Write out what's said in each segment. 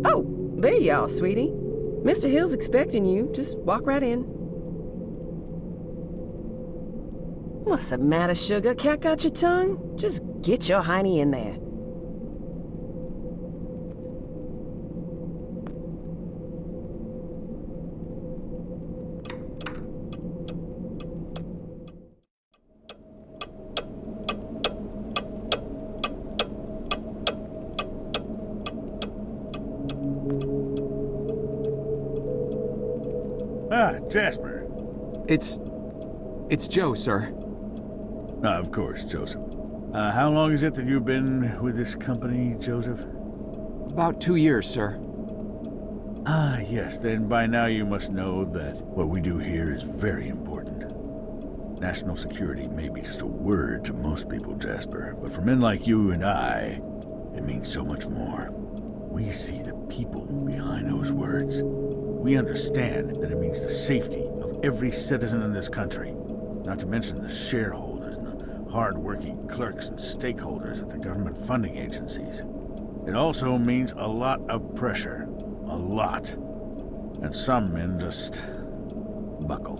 Oh, there you are, sweetie. Mr. Hill's expecting you. Just walk right in. What's the matter, sugar? Cat got your tongue? Just get your hiney in there. Ah, Jasper. It's Joe, sir. Ah, of course, Joseph. How long is it that you've been with this company, Joseph? About 2 years, sir. Ah, yes, then by now you must know that what we do here is very important. National security may be just a word to most people, Jasper, but for men like you and I, it means so much more. We see the people behind those words. We understand that it means the safety of every citizen in this country, not to mention the shareholders and the hard-working clerks and stakeholders at the government funding agencies. It also means a lot of pressure. A lot. And some men just buckle.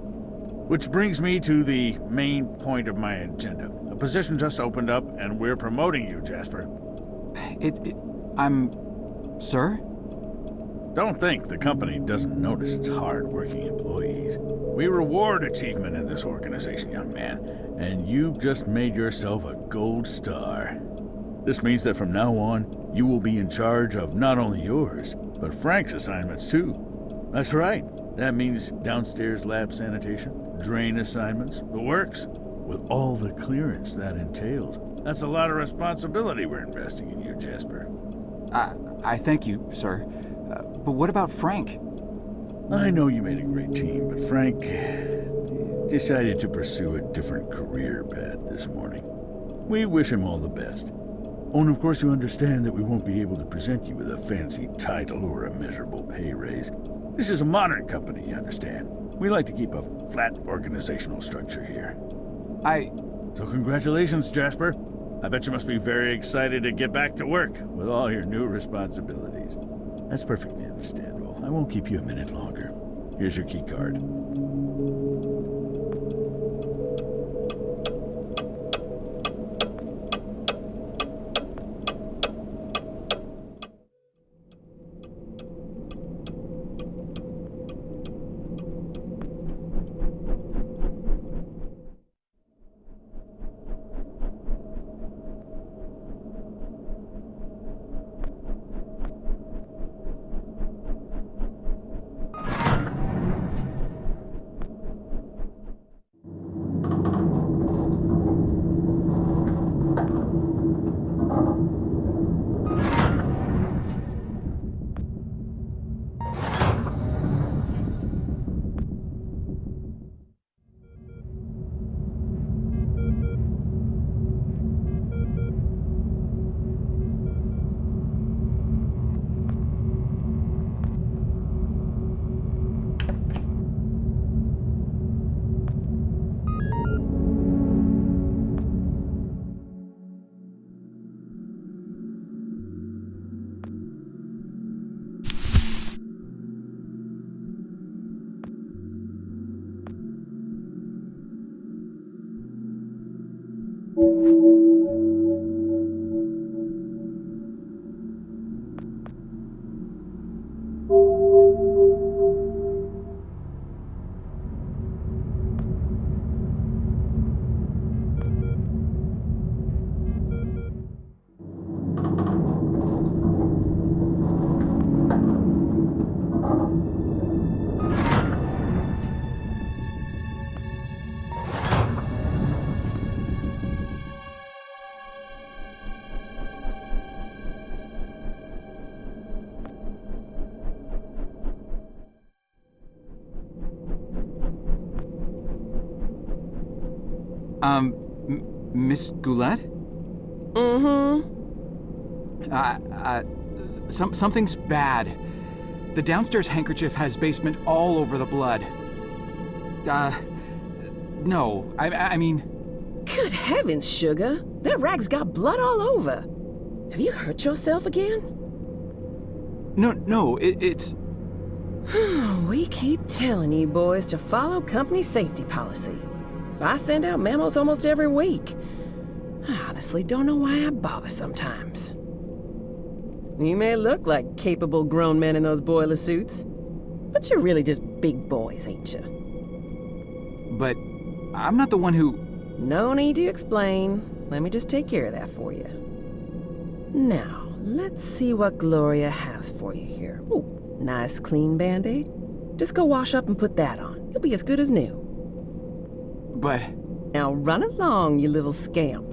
Which brings me to the main point of my agenda. A position just opened up, and we're promoting you, Jasper. Sir? Don't think the company doesn't notice its hard-working employees. We reward achievement in this organization, young man, and you've just made yourself a gold star. This means that from now on, you will be in charge of not only yours, but Frank's assignments too. That's right. That means downstairs lab sanitation, drain assignments, the works. with all the clearance that entails. That's a lot of responsibility we're investing in you, Jasper. I thank you, sir. But what about Frank? I know you made a great team, but Frank decided to pursue a different career path this morning. We wish him all the best. Oh, and of course you understand that we won't be able to present you with a fancy title or a measurable pay raise. This is a modern company, you understand. We like to keep a flat organizational structure here. So congratulations, Jasper. I bet you must be very excited to get back to work with all your new responsibilities. That's perfectly understandable. I won't keep you a minute longer. Here's your key card. Miss Goulet? Mm-hmm. Something's bad. The downstairs handkerchief has basement all over the blood. No, I mean... Good heavens, Sugar. That rag's got blood all over. Have you hurt yourself again? No, it's... We keep telling you boys to follow company safety policy. I send out memos almost every week. I honestly don't know why I bother sometimes. You may look like capable grown men in those boiler suits, but you're really just big boys, ain't you? But I'm not the one who... No need to explain. Let me just take care of that for you. Now, let's see what Gloria has for you here. Ooh, nice clean Band-Aid. Just go wash up and put that on. You'll be as good as new. But... Now run along, you little scamp.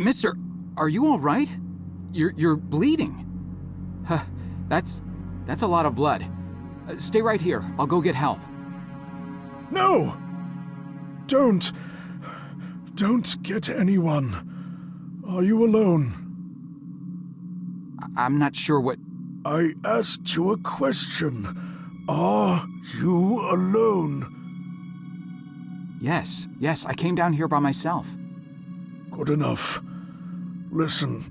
Mister, are you all right? You're bleeding. Huh, that's a lot of blood. Stay right here. I'll go get help. No! Don't get anyone. Are you alone? I'm not sure what... I asked you a question. Are you alone? Yes, I came down here by myself. Good enough. Listen,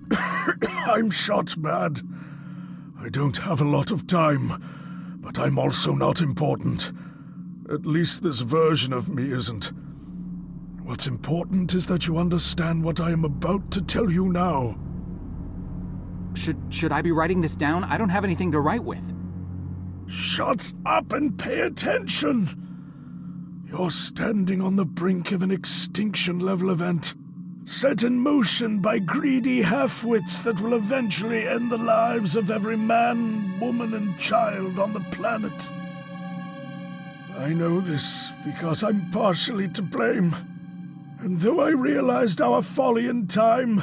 I'm shot bad. I don't have a lot of time, but I'm also not important. At least this version of me isn't. What's important is that you understand what I am about to tell you now. Should I be writing this down? I don't have anything to write with. Shut up and pay attention! You're standing on the brink of an extinction-level event, set in motion by greedy half-wits that will eventually end the lives of every man, woman, and child on the planet. I know this because I'm partially to blame. And though I realized our folly in time,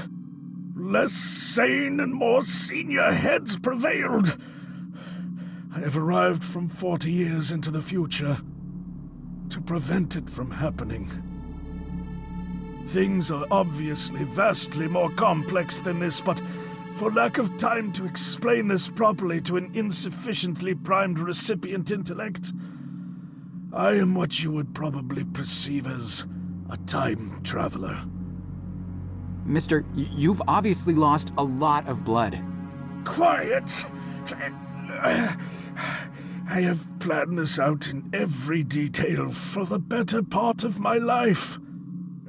less sane and more senior heads prevailed. I have arrived from 40 years into the future to prevent it from happening. Things are obviously vastly more complex than this, but for lack of time to explain this properly to an insufficiently primed recipient intellect, I am what you would probably perceive as a time traveler. Mister, you've obviously lost a lot of blood. Quiet! I have planned this out in every detail for the better part of my life.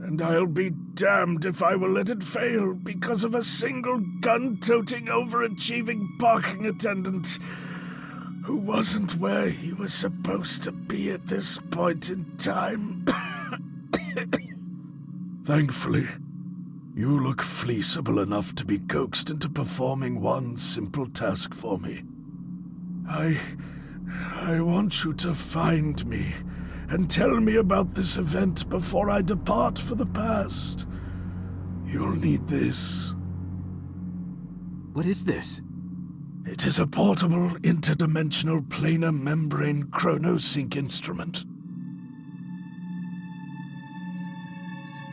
And I'll be damned if I will let it fail because of a single gun-toting, overachieving parking attendant who wasn't where he was supposed to be at this point in time. Thankfully, you look fleeceable enough to be coaxed into performing one simple task for me. I want you to find me and tell me about this event before I depart for the past. You'll need this. What is this? It is a portable, interdimensional planar membrane chronosync instrument.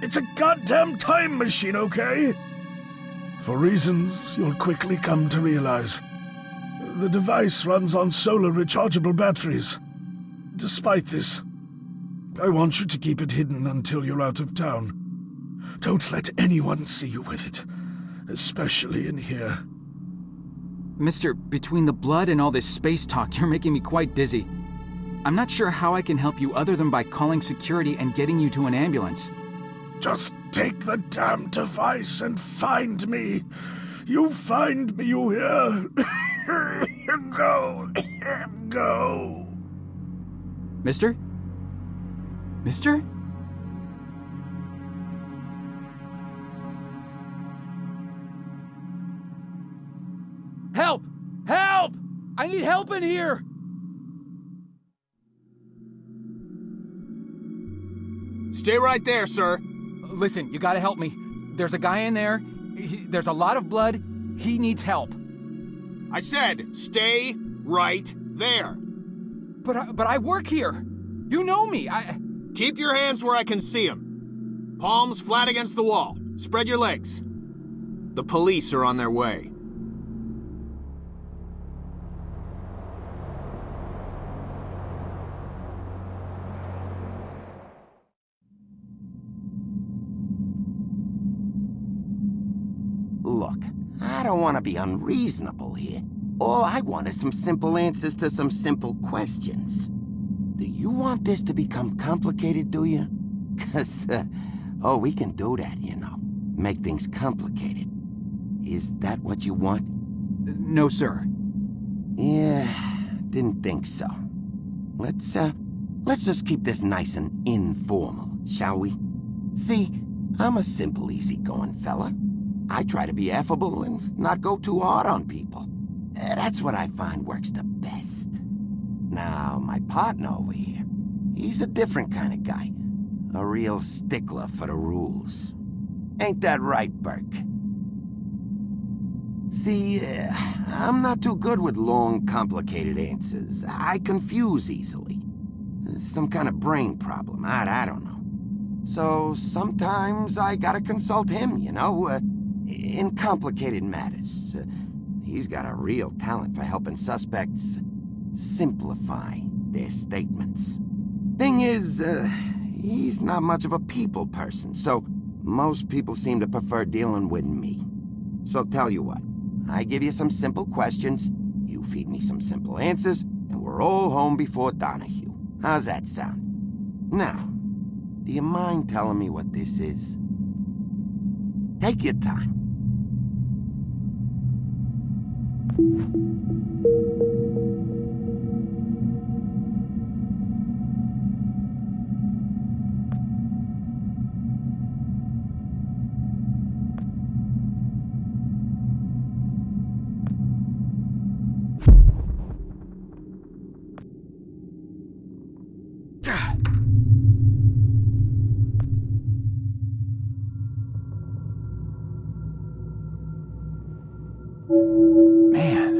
It's a goddamn time machine, okay? For reasons you'll quickly come to realize. The device runs on solar rechargeable batteries. Despite this, I want you to keep it hidden until you're out of town. Don't let anyone see you with it, especially in here. Mister, between the blood and all this space talk, you're making me quite dizzy. I'm not sure how I can help you other than by calling security and getting you to an ambulance. Just take the damn device and find me. You find me, you hear? Go. Go. Mister? Mister? Help! Help! I need help in here! Stay right there, sir. Listen, you gotta help me. There's a guy in there. There's a lot of blood. He needs help. I said, stay right there. But I work here. You know me. Keep your hands where I can see them. Palms flat against the wall. Spread your legs. The police are on their way. Look, I don't want to be unreasonable here. All I want is some simple answers to some simple questions. Do you want this to become complicated, do you? 'Cause, we can do that, you know. Make things complicated. Is that what you want? No, sir. Yeah, didn't think so. Let's just keep this nice and informal, shall we? See, I'm a simple, easygoing fella. I try to be affable and not go too hard on people. That's what I find works the best. Now, my partner over here, he's a different kind of guy. A real stickler for the rules. Ain't that right, Burke? See, I'm not too good with long, complicated answers. I confuse easily. Some kind of brain problem, I don't know. So sometimes I gotta consult him, you know? in complicated matters. He's got a real talent for helping suspects simplify their statements. Thing is, he's not much of a people person, so most people seem to prefer dealing with me. So tell you what, I give you some simple questions, you feed me some simple answers, and we're all home before Donahue. How's that sound? Now, do you mind telling me what this is? Take your time. Man.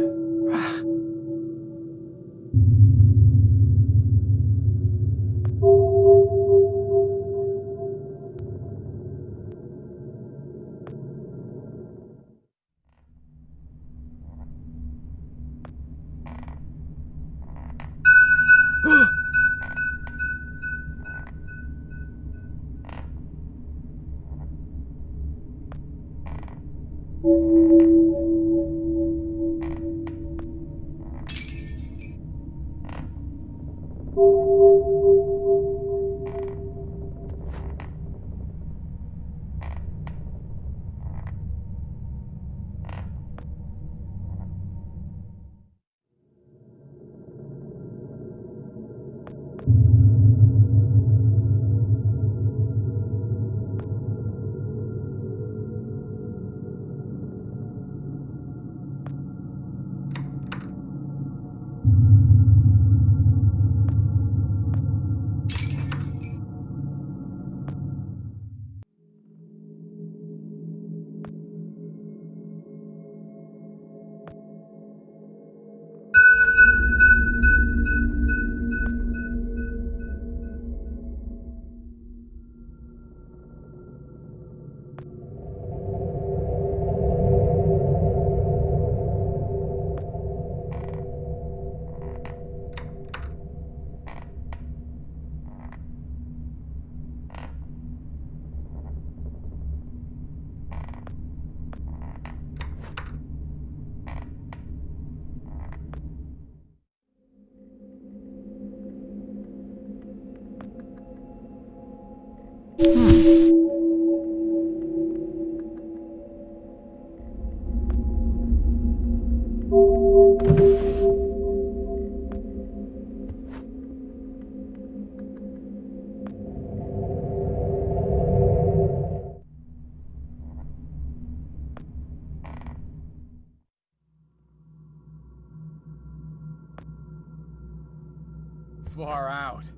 Far out.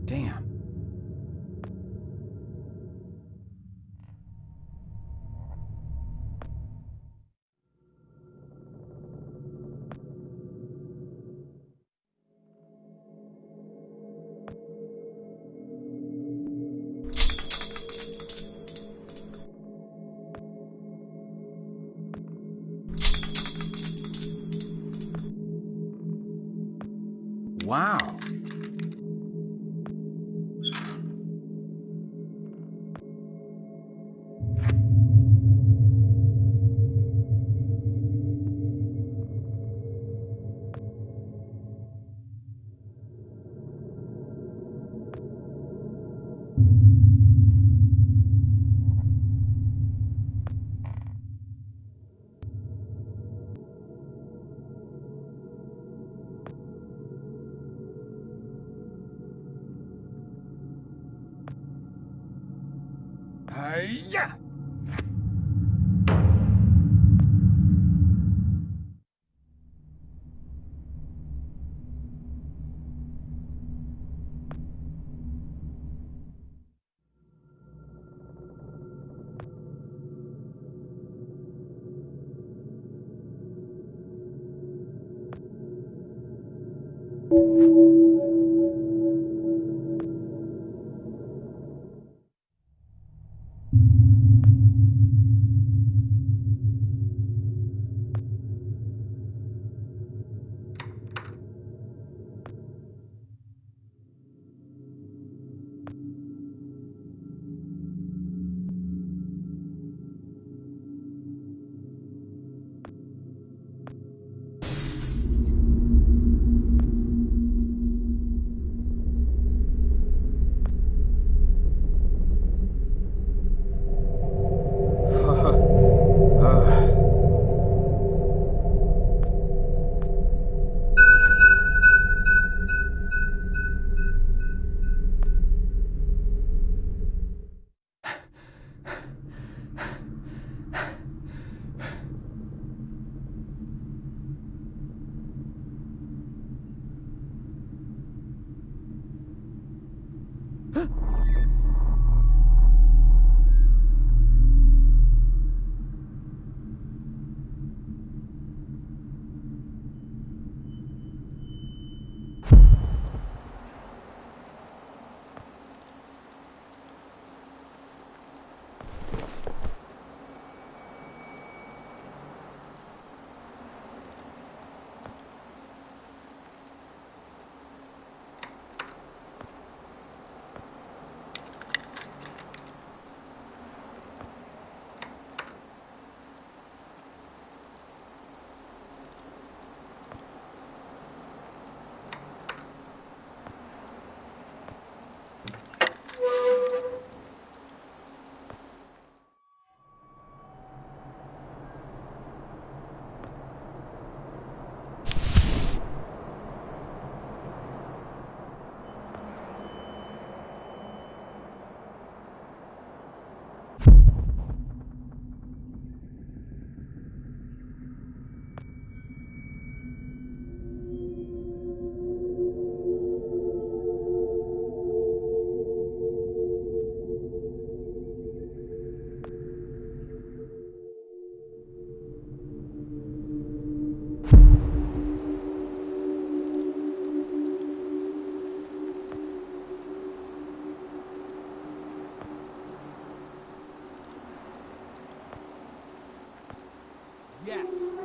Damn. Wow. Yeah. Yes.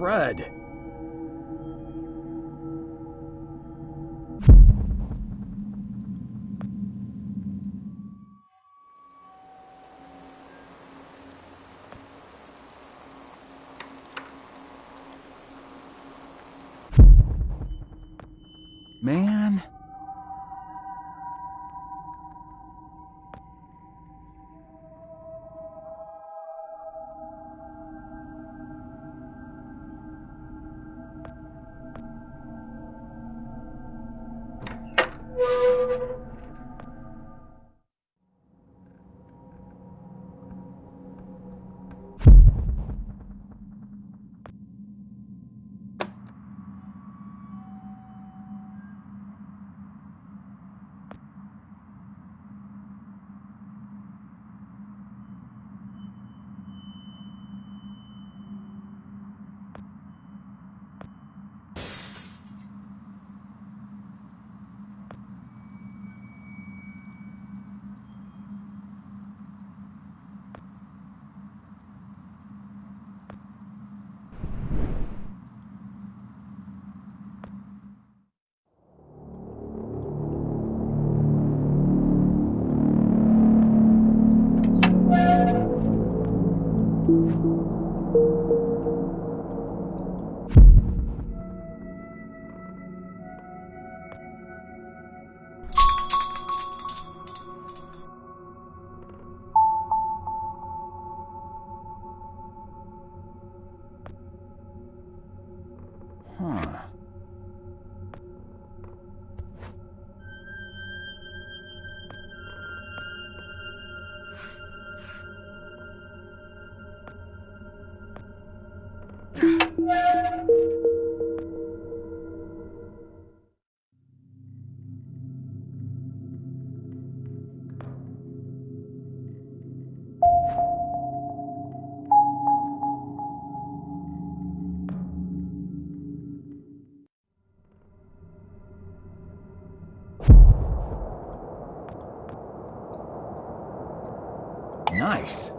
Crud. Man. Huh. Nice.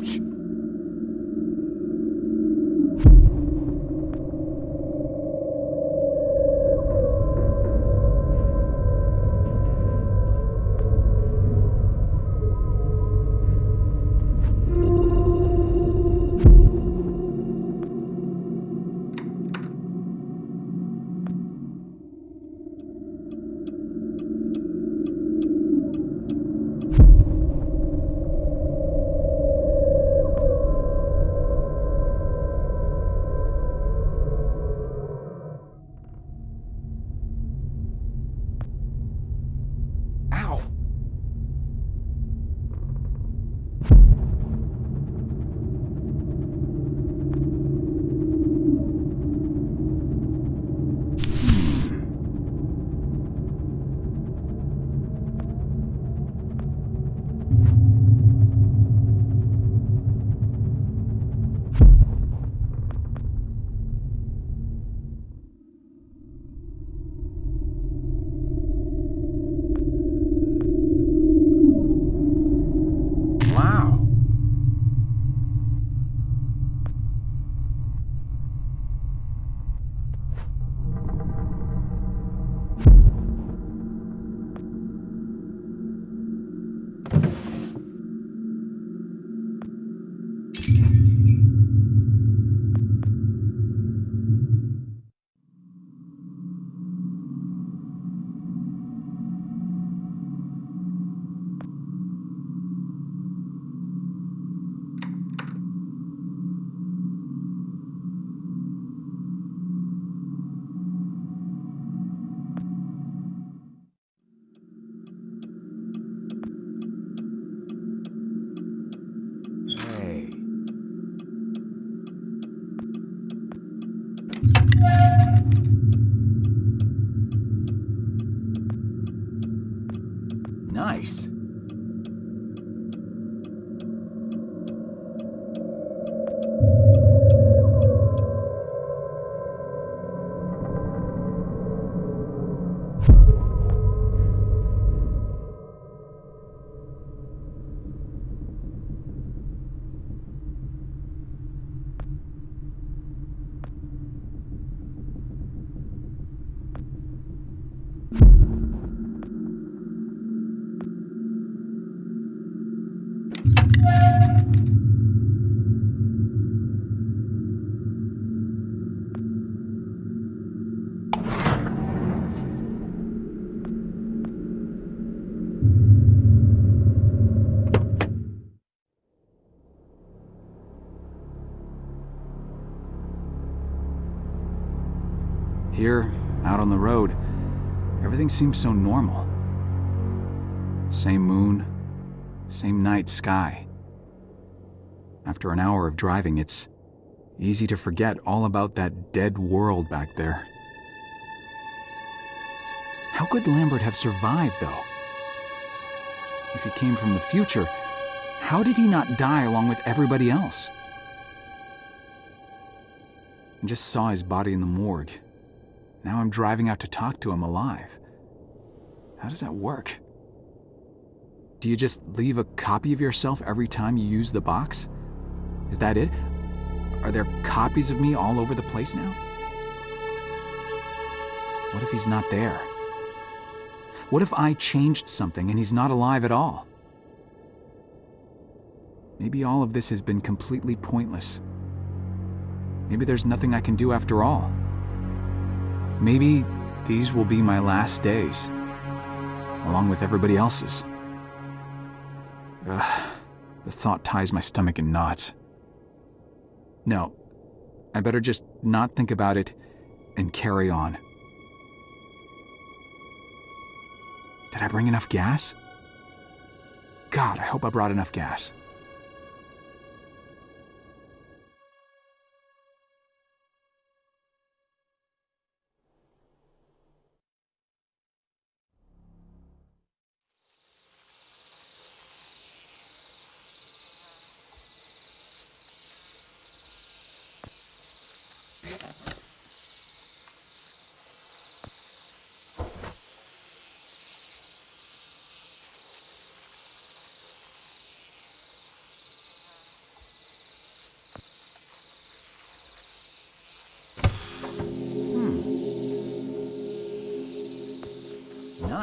Ouch! Wow. Hey. Nice. Here, out on the road, everything seems so normal. Same moon, same night sky. After an hour of driving, it's easy to forget all about that dead world back there. How could Lambert have survived, though? If he came from the future, how did he not die along with everybody else? I just saw his body in the morgue. Now I'm driving out to talk to him alive. How does that work? Do you just leave a copy of yourself every time you use the box? Is that it? Are there copies of me all over the place now? What if he's not there? What if I changed something and he's not alive at all? Maybe all of this has been completely pointless. Maybe there's nothing I can do after all. Maybe these will be my last days, along with everybody else's. Ugh, the thought ties my stomach in knots. No, I better just not think about it and carry on. Did I bring enough gas? God, I hope I brought enough gas.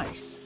place.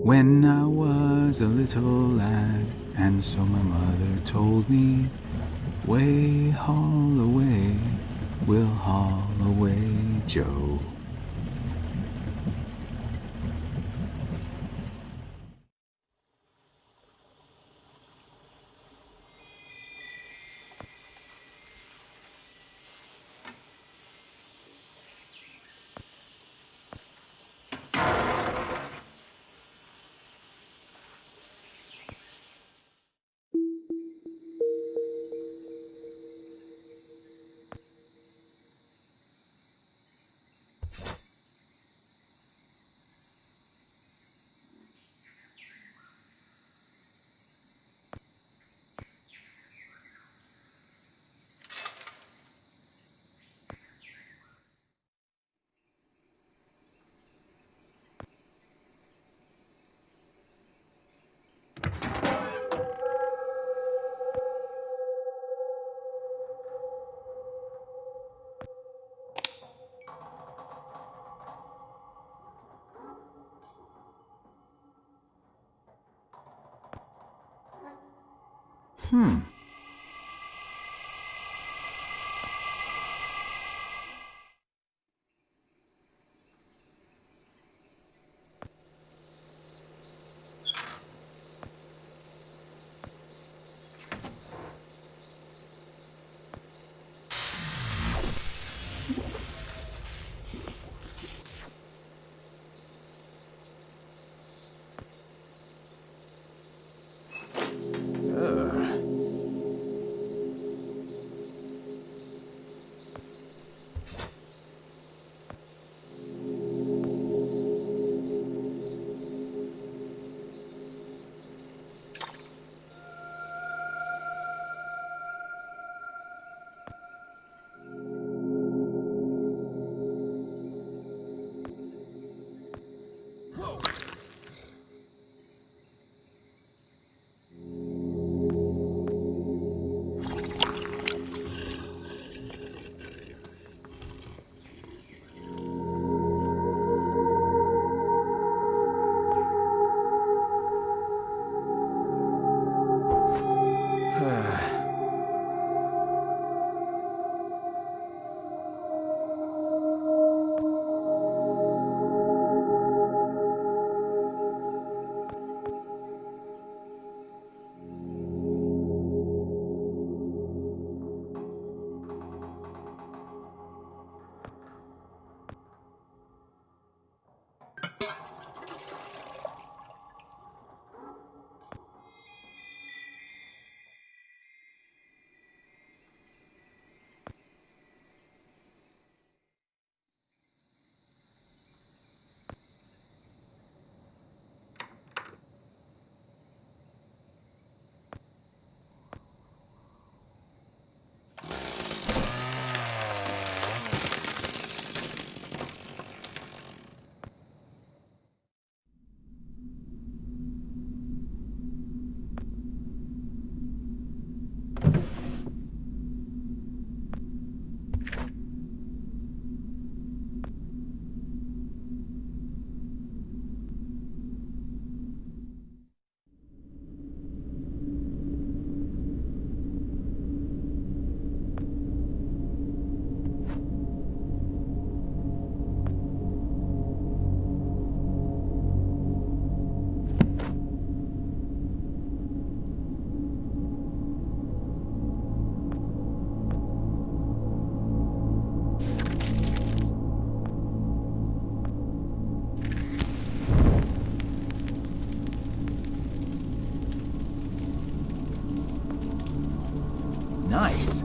When I was a little lad, and so my mother told me, way haul away, we'll haul away, Joe. Nice.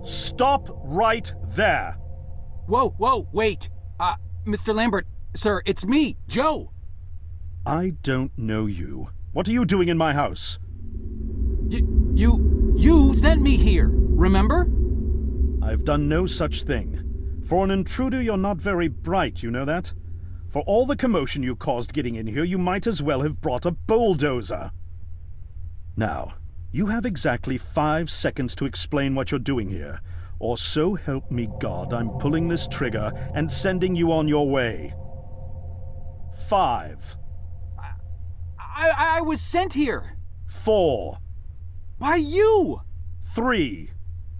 Stop right there! Whoa, wait! Mr. Lambert, sir, it's me, Joe! I don't know you. What are you doing in my house? You sent me here, remember? I've done no such thing. For an intruder, you're not very bright, you know that? For all the commotion you caused getting in here, you might as well have brought a bulldozer. Now, you have exactly 5 seconds to explain what you're doing here, or so help me God, I'm pulling this trigger and sending you on your way. 5. I was sent here. 4. By you! 3.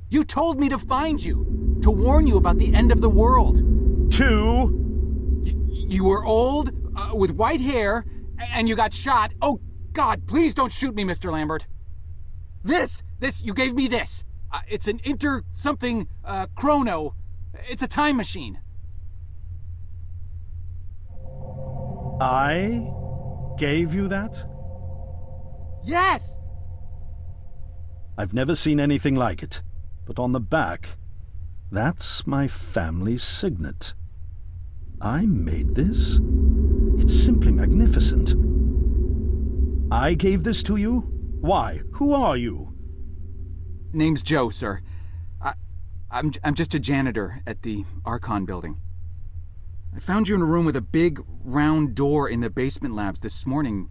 You told me to find you, to warn you about the end of the world. 2. You were old, with white hair, and you got shot. Oh, God, please don't shoot me, Mr. Lambert. You gave me this. It's an chrono. It's a time machine. I gave you that? Yes! I've never seen anything like it, but on the back, that's my family's signet. I made this? It's simply magnificent. I gave this to you? Why? Who are you? Name's Joe, sir. I'm just a janitor at the Archon building. I found you in a room with a big, round door in the basement labs this morning,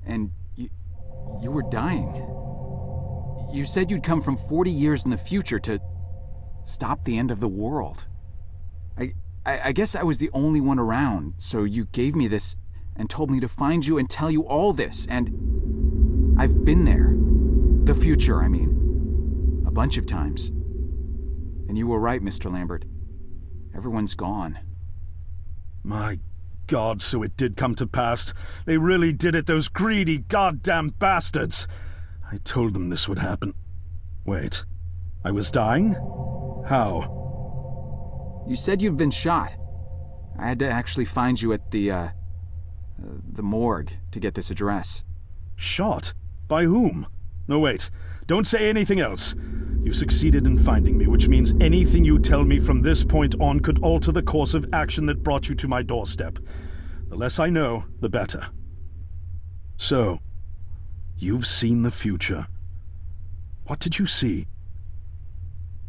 and you were dying. You said you'd come from 40 years in the future to stop the end of the world. I guess I was the only one around, so you gave me this and told me to find you and tell you all this, and I've been there. The future, I mean. A bunch of times. And you were right, Mr. Lambert. Everyone's gone. My God, so it did come to pass. They really did it, those greedy goddamn bastards. I told them this would happen. Wait, I was dying? How? You said you've been shot. I had to actually find you at the morgue to get this address. Shot? By whom? No, wait. Don't say anything else. You succeeded in finding me, which means anything you tell me from this point on could alter the course of action that brought you to my doorstep. The less I know, the better. So, you've seen the future. What did you see?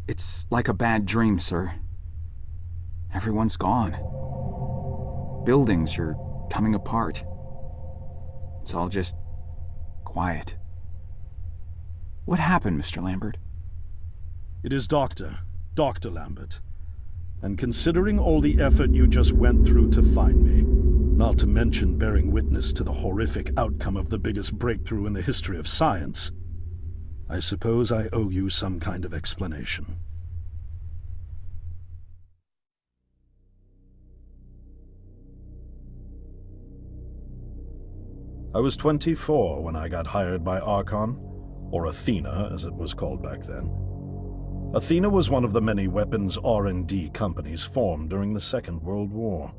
It's like a bad dream, sir. Everyone's gone. Buildings are coming apart. It's all just quiet. What happened, Mr. Lambert? It is Dr. Lambert. And considering all the effort you just went through to find me, not to mention bearing witness to the horrific outcome of the biggest breakthrough in the history of science, I suppose I owe you some kind of explanation. I was 24 when I got hired by Archon, or Athena as it was called back then. Athena was one of the many weapons R&D companies formed during the Second World War.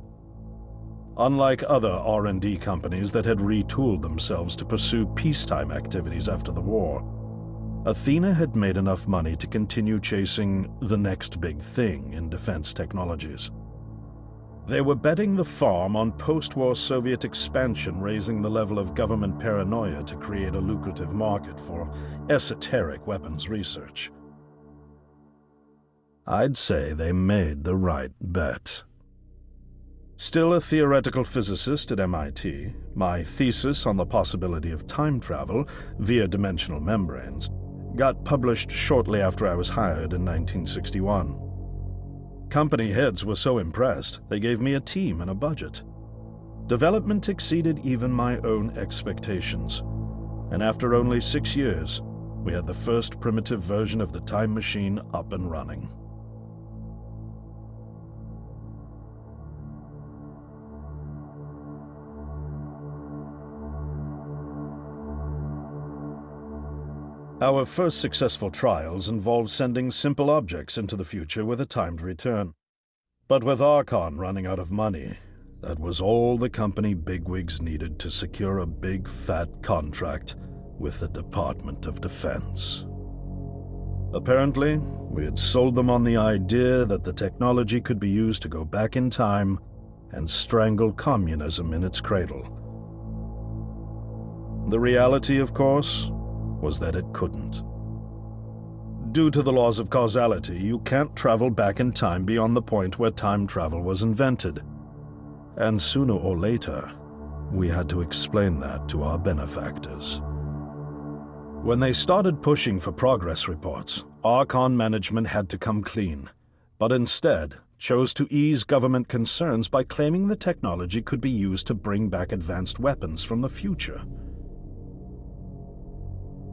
Unlike other R&D companies that had retooled themselves to pursue peacetime activities after the war, Athena had made enough money to continue chasing the next big thing in defense technologies. They were betting the farm on post-war Soviet expansion, raising the level of government paranoia to create a lucrative market for esoteric weapons research. I'd say they made the right bet. Still a theoretical physicist at MIT, my thesis on the possibility of time travel via dimensional membranes got published shortly after I was hired in 1961. Company heads were so impressed, they gave me a team and a budget. Development exceeded even my own expectations, and after only 6 years, we had the first primitive version of the time machine up and running. Our first successful trials involved sending simple objects into the future with a timed return. But with Archon running out of money, that was all the company bigwigs needed to secure a big fat contract with the Department of Defense. Apparently, we had sold them on the idea that the technology could be used to go back in time and strangle communism in its cradle. The reality, of course, was that it couldn't. Due to the laws of causality, you can't travel back in time beyond the point where time travel was invented. And sooner or later, we had to explain that to our benefactors. When they started pushing for progress reports, Archon management had to come clean, but instead chose to ease government concerns by claiming the technology could be used to bring back advanced weapons from the future.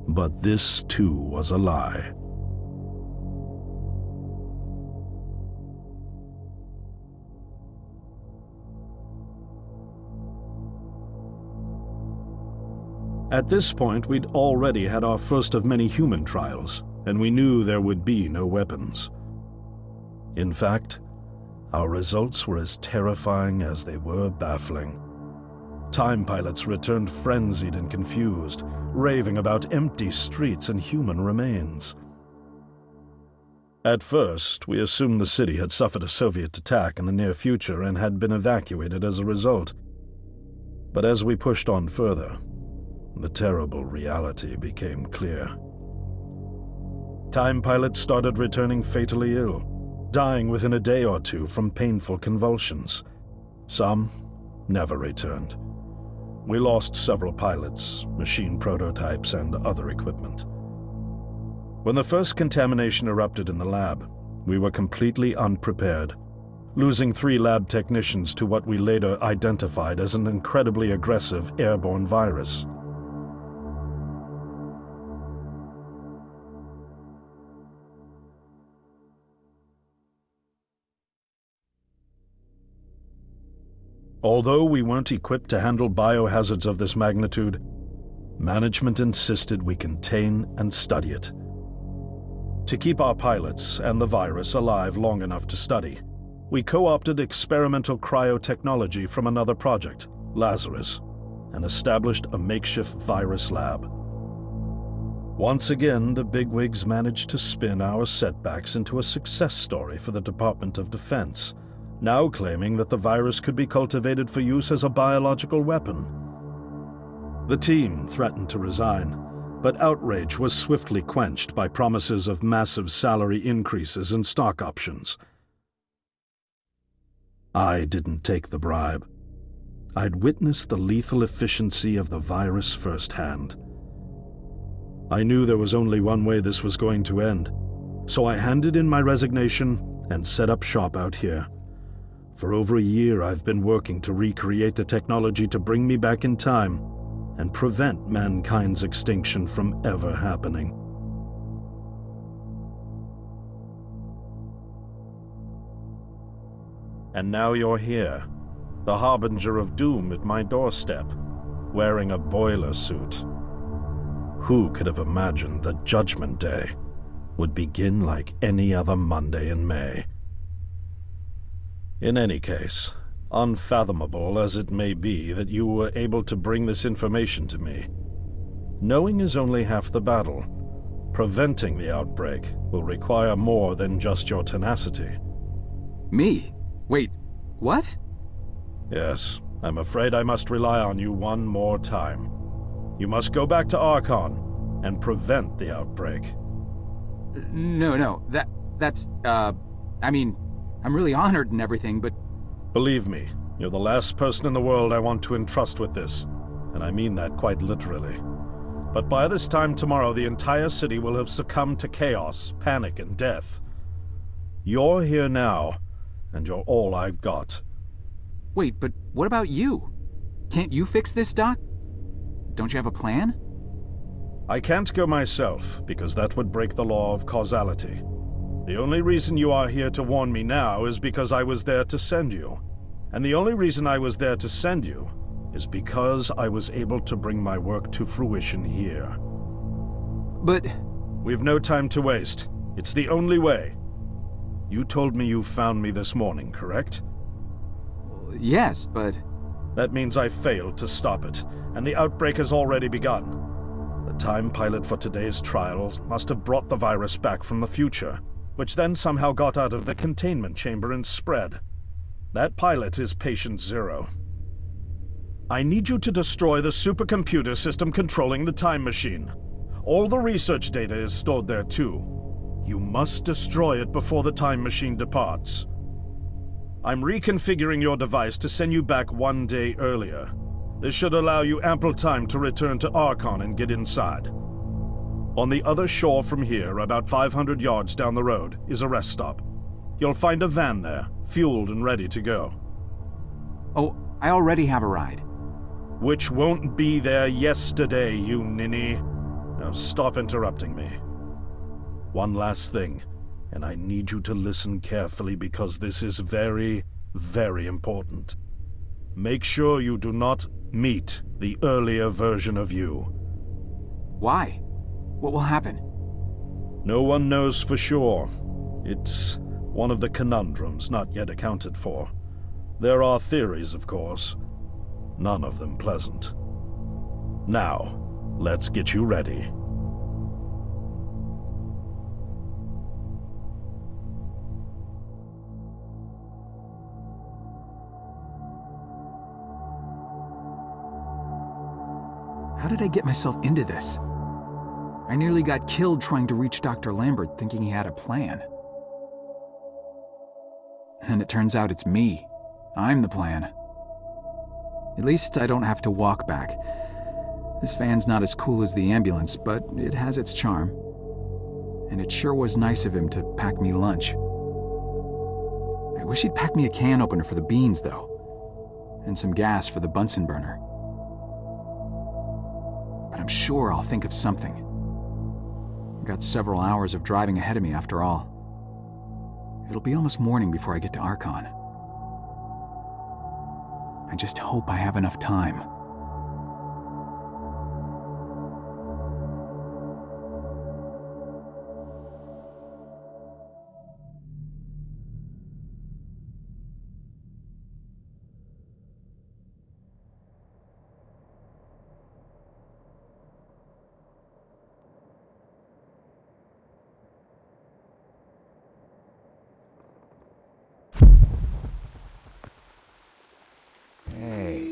But this, too, was a lie. At this point, we'd already had our first of many human trials, and we knew there would be no weapons. In fact, our results were as terrifying as they were baffling. Time pilots returned frenzied and confused, raving about empty streets and human remains. At first, we assumed the city had suffered a Soviet attack in the near future and had been evacuated as a result. But as we pushed on further, the terrible reality became clear. Time pilots started returning fatally ill, dying within a day or two from painful convulsions. Some never returned. We lost several pilots, machine prototypes, and other equipment. When the first contamination erupted in the lab, we were completely unprepared, losing 3 lab technicians to what we later identified as an incredibly aggressive airborne virus. Although we weren't equipped to handle biohazards of this magnitude, management insisted we contain and study it. To keep our pilots and the virus alive long enough to study, we co-opted experimental cryotechnology from another project, Lazarus, and established a makeshift virus lab. Once again, the bigwigs managed to spin our setbacks into a success story for the Department of Defense, now claiming that the virus could be cultivated for use as a biological weapon. The team threatened to resign, but outrage was swiftly quenched by promises of massive salary increases and stock options. I didn't take the bribe. I'd witnessed the lethal efficiency of the virus firsthand. I knew there was only one way this was going to end, so I handed in my resignation and set up shop out here. For over a year, I've been working to recreate the technology to bring me back in time and prevent mankind's extinction from ever happening. And now you're here, the harbinger of doom at my doorstep, wearing a boiler suit. Who could have imagined that Judgment Day would begin like any other Monday in May? In any case, unfathomable as it may be that you were able to bring this information to me, knowing is only half the battle. Preventing the outbreak will require more than just your tenacity. Me? Wait, what? Yes, I'm afraid I must rely on you one more time. You must go back to Archon and prevent the outbreak. No, that's, I mean, I'm really honored and everything, but... Believe me, you're the last person in the world I want to entrust with this, and I mean that quite literally. But by this time tomorrow, the entire city will have succumbed to chaos, panic, and death. You're here now, and you're all I've got. Wait, but what about you? Can't you fix this, Doc? Don't you have a plan? I can't go myself, because that would break the law of causality. The only reason you are here to warn me now is because I was there to send you. And the only reason I was there to send you is because I was able to bring my work to fruition here. But... We've no time to waste. It's the only way. You told me you found me this morning, correct? Yes, but... That means I failed to stop it, and the outbreak has already begun. The time pilot for today's trials must have brought the virus back from the future, which then somehow got out of the containment chamber and spread. That pilot is Patient Zero. I need you to destroy the supercomputer system controlling the time machine. All the research data is stored there too. You must destroy it before the time machine departs. I'm reconfiguring your device to send you back 1 day earlier. This should allow you ample time to return to Archon and get inside. On the other shore from here, about 500 yards down the road, is a rest stop. You'll find a van there, fueled and ready to go. Oh, I already have a ride. Which won't be there yesterday, you ninny. Now stop interrupting me. One last thing, and I need you to listen carefully because this is very, very important. Make sure you do not meet the earlier version of you. Why? What will happen? No one knows for sure. It's one of the conundrums not yet accounted for. There are theories, of course. None of them pleasant. Now, let's get you ready. How did I get myself into this? I nearly got killed trying to reach Dr. Lambert thinking he had a plan. And it turns out it's me. I'm the plan. At least I don't have to walk back. This van's not as cool as the ambulance, but it has its charm. And it sure was nice of him to pack me lunch. I wish he'd pack me a can opener for the beans, though. And some gas for the Bunsen burner. But I'm sure I'll think of something. I've got several hours of driving ahead of me after all. It'll be almost morning before I get to Archon. I just hope I have enough time. Hey.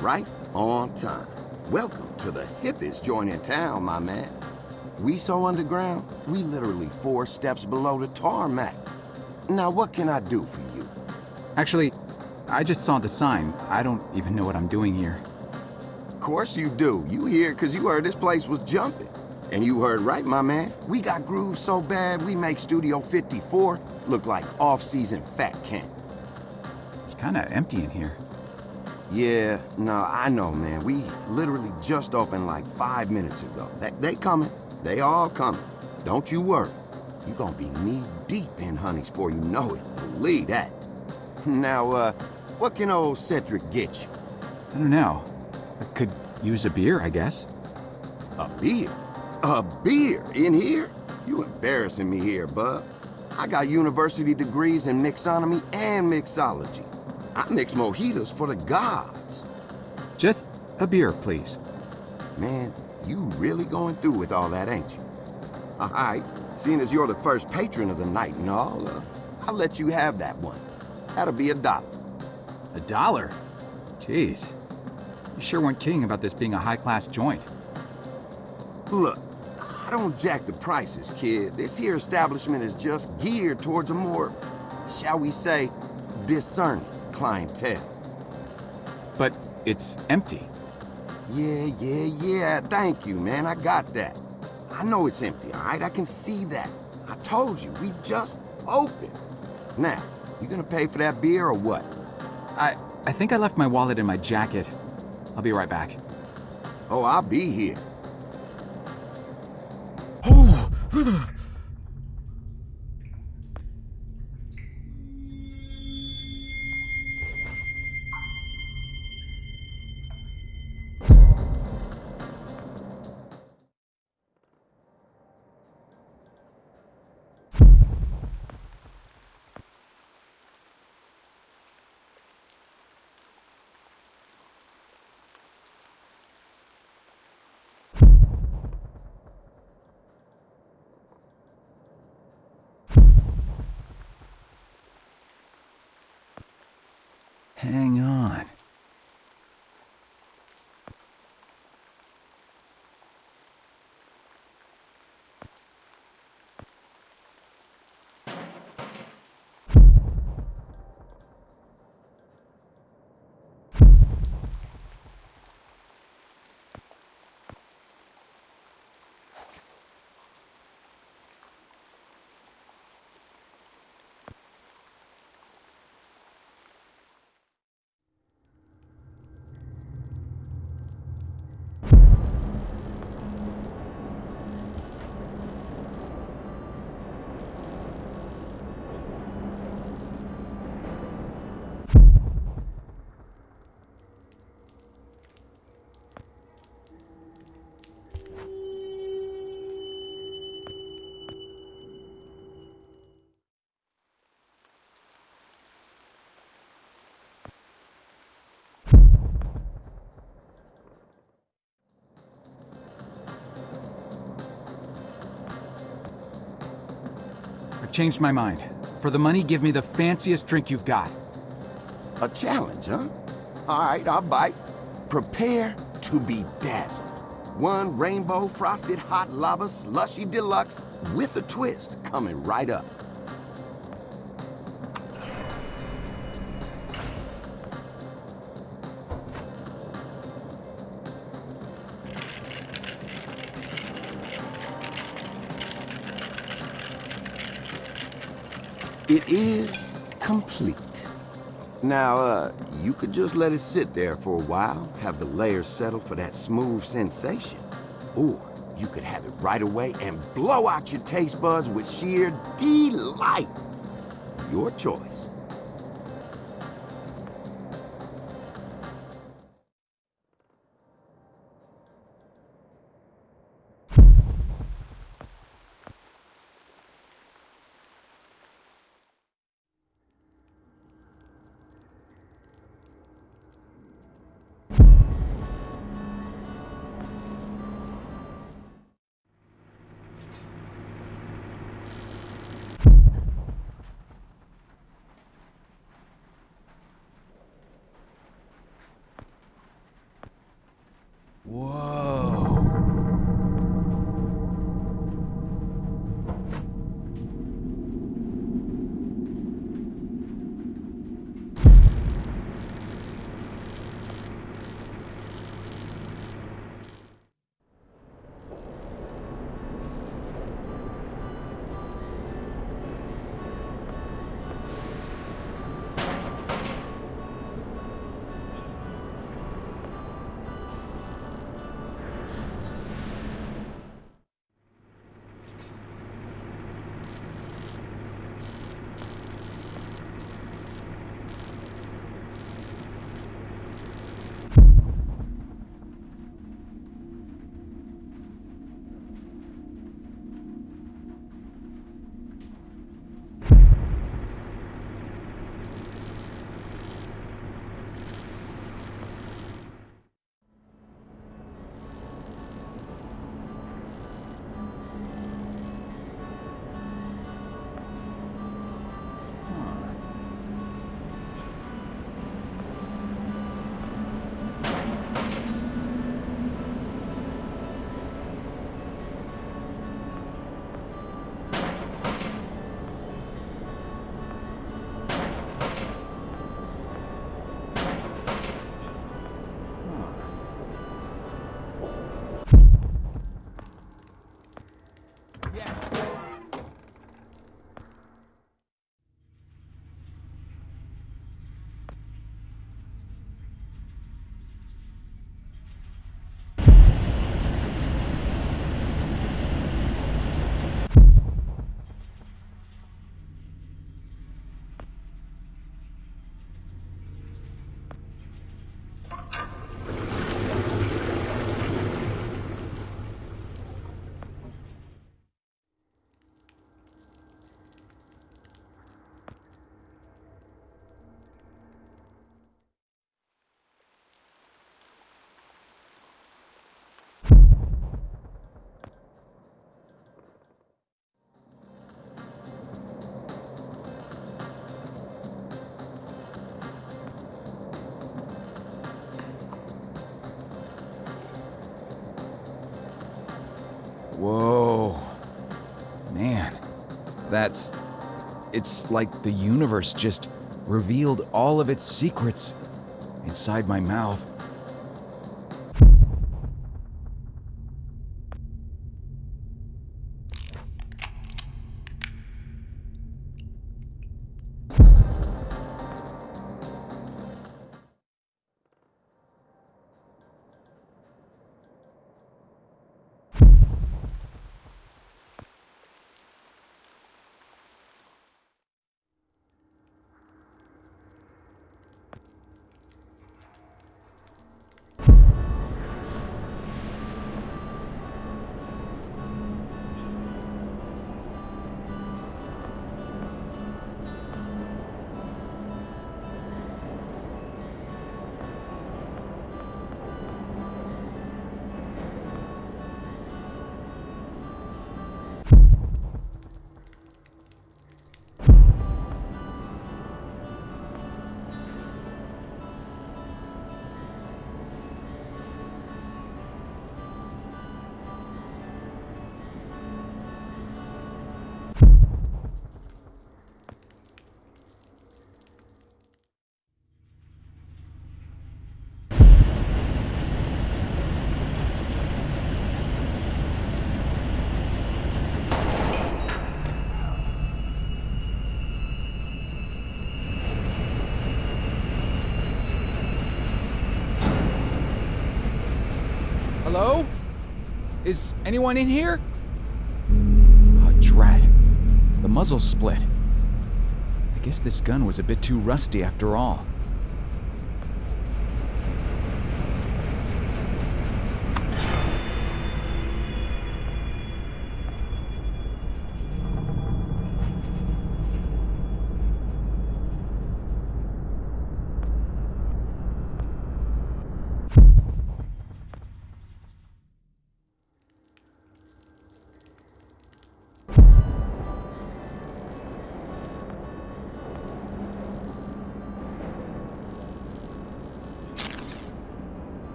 Right on time. Welcome to the hippest joint in town, my man. We so underground, we literally 4 steps below the tarmac. Now, what can I do for you? Actually, I just saw the sign. I don't even know what I'm doing here. Of course you do. You here because you heard this place was jumping. And you heard right, my man. We got grooves so bad, we make Studio 54 look like off-season fat camp. It's kinda empty in here. Yeah, no, I know, man. We literally just opened like 5 minutes ago. They coming. They all coming. Don't you worry. You gonna be knee-deep in honeys before you know it. Believe that. Now, what can old Cedric get you? I don't know. I could use a beer, I guess. A beer? A beer in here? You embarrassing me here, bub. I got university degrees in mixonomy and mixology. I mix mojitos for the gods. Just a beer, please. Man, you really going through with all that, ain't you? All right, seeing as you're the first patron of the night and all, I'll let you have that one. That'll be $1. $1? Jeez. You sure weren't kidding about this being a high-class joint. Look, I don't jack the prices, kid. This here establishment is just geared towards a more, shall we say, discerning clientele. But it's empty. Yeah. Thank you, man. I got that. I know it's empty, all right? I can see that. I told you, we just opened. Now, you gonna pay for that beer or what? I think I left my wallet in my jacket. I'll be right back. Oh, I'll be here. Hang on. I've changed my mind. For the money, give me the fanciest drink you've got. A challenge, huh? All right, I'll bite. Prepare to be dazzled. One rainbow frosted hot lava slushy deluxe with a twist coming right up. It is complete. Now, you could just let it sit there for a while, have the layers settle for that smooth sensation. Or you could have it right away and blow out your taste buds with sheer delight. Your choice. Whoa. Yes. Whoa. Man, it's like the universe just revealed all of its secrets inside my mouth. Is anyone in here? Oh, drat. The muzzle's split. I guess this gun was a bit too rusty after all.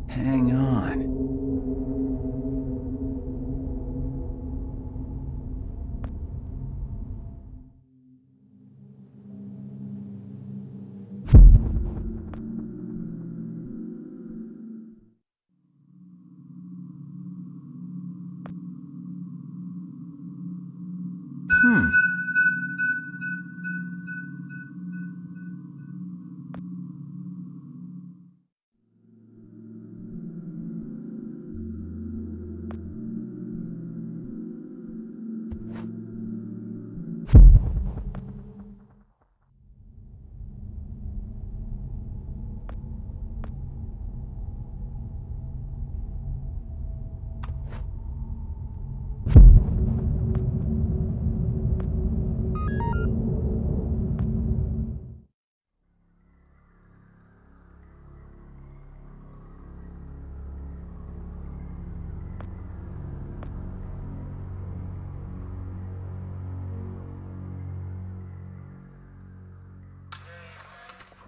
Hang on.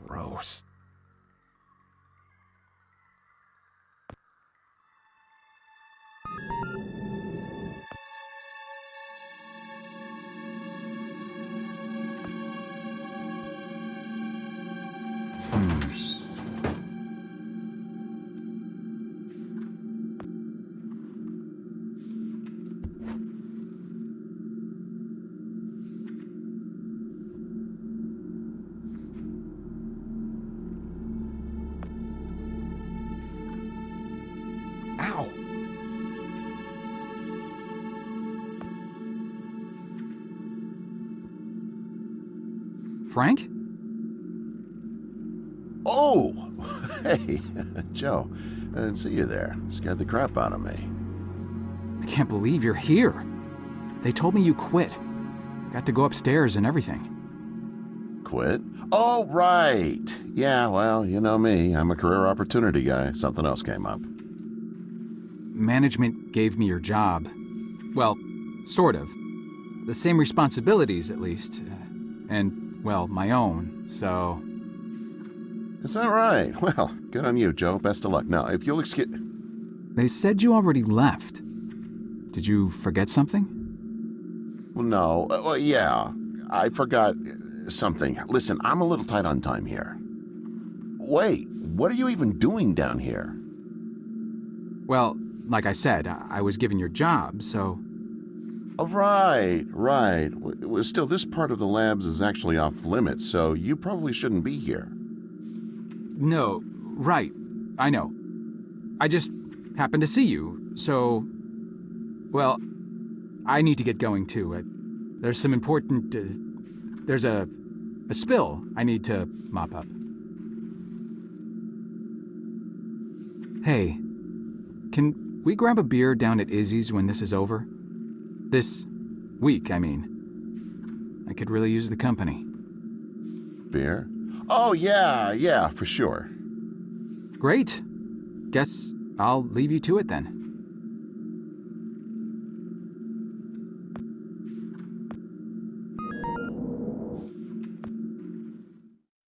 Gross. Ow! Frank? Oh! Hey, Joe. I didn't see you there. Scared the crap out of me. I can't believe you're here. They told me you quit. I got to go upstairs and everything. Quit? Oh, right. Yeah, well, you know me. I'm a career opportunity guy. Something else came up. management gave me your job. Well, sort of. The same responsibilities, at least. And, well, my own, so... Is that right? Well, good on you, Joe. Best of luck. Now, if you'll excuse... They said you already left. Did you forget something? Well, no. Well, yeah. I forgot something. Listen, I'm a little tight on time here. Wait, what are you even doing down here? Well, like I said, I was given your job, so... Oh, right. Well, still, this part of the labs is actually off limits, so you probably shouldn't be here. No, right. I know. I just happened to see you, so... Well, I need to get going, too. There's some important... there's a spill I need to mop up. Hey, can we grab a beer down at Izzy's when this is over? This week, I mean. I could really use the company. Beer? Oh, yeah, for sure. Great. Guess I'll leave you to it then.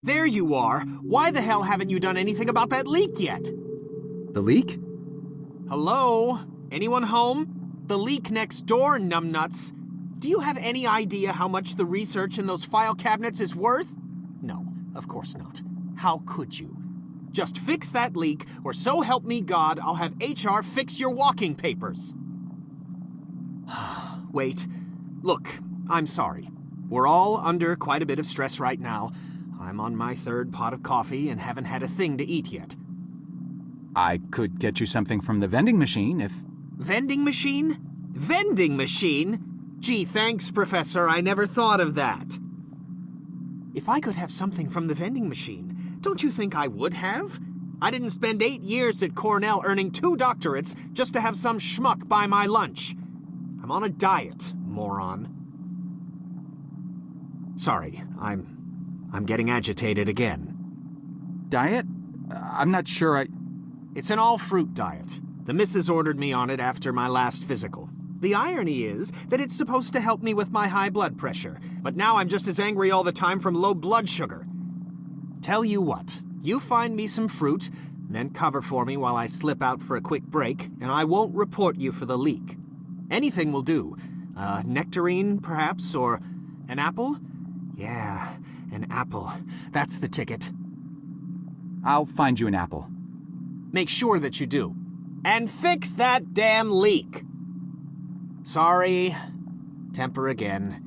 There you are. Why the hell haven't you done anything about that leak yet? The leak? Hello? Anyone home? The leak next door, numbnuts. Do you have any idea how much the research in those file cabinets is worth? No, of course not. How could you? Just fix that leak, or so help me God, I'll have HR fix your walking papers. Wait. Look, I'm sorry. We're all under quite a bit of stress right now. I'm on my third pot of coffee and haven't had a thing to eat yet. I could get you something from the vending machine if... Vending machine? Vending machine? Gee, thanks, Professor. I never thought of that. If I could have something from the vending machine, don't you think I would have? I didn't spend 8 years at Cornell earning 2 doctorates just to have some schmuck buy my lunch. I'm on a diet, moron. Sorry, I'm getting agitated again. Diet? I'm not sure I... It's an all-fruit diet. The missus ordered me on it after my last physical. The irony is that it's supposed to help me with my high blood pressure, but now I'm just as angry all the time from low blood sugar. Tell you what, you find me some fruit, then cover for me while I slip out for a quick break, and I won't report you for the leak. Anything will do. Nectarine, perhaps, or an apple? Yeah, an apple. That's the ticket. I'll find you an apple. Make sure that you do. And fix that damn leak. Sorry. Temper again.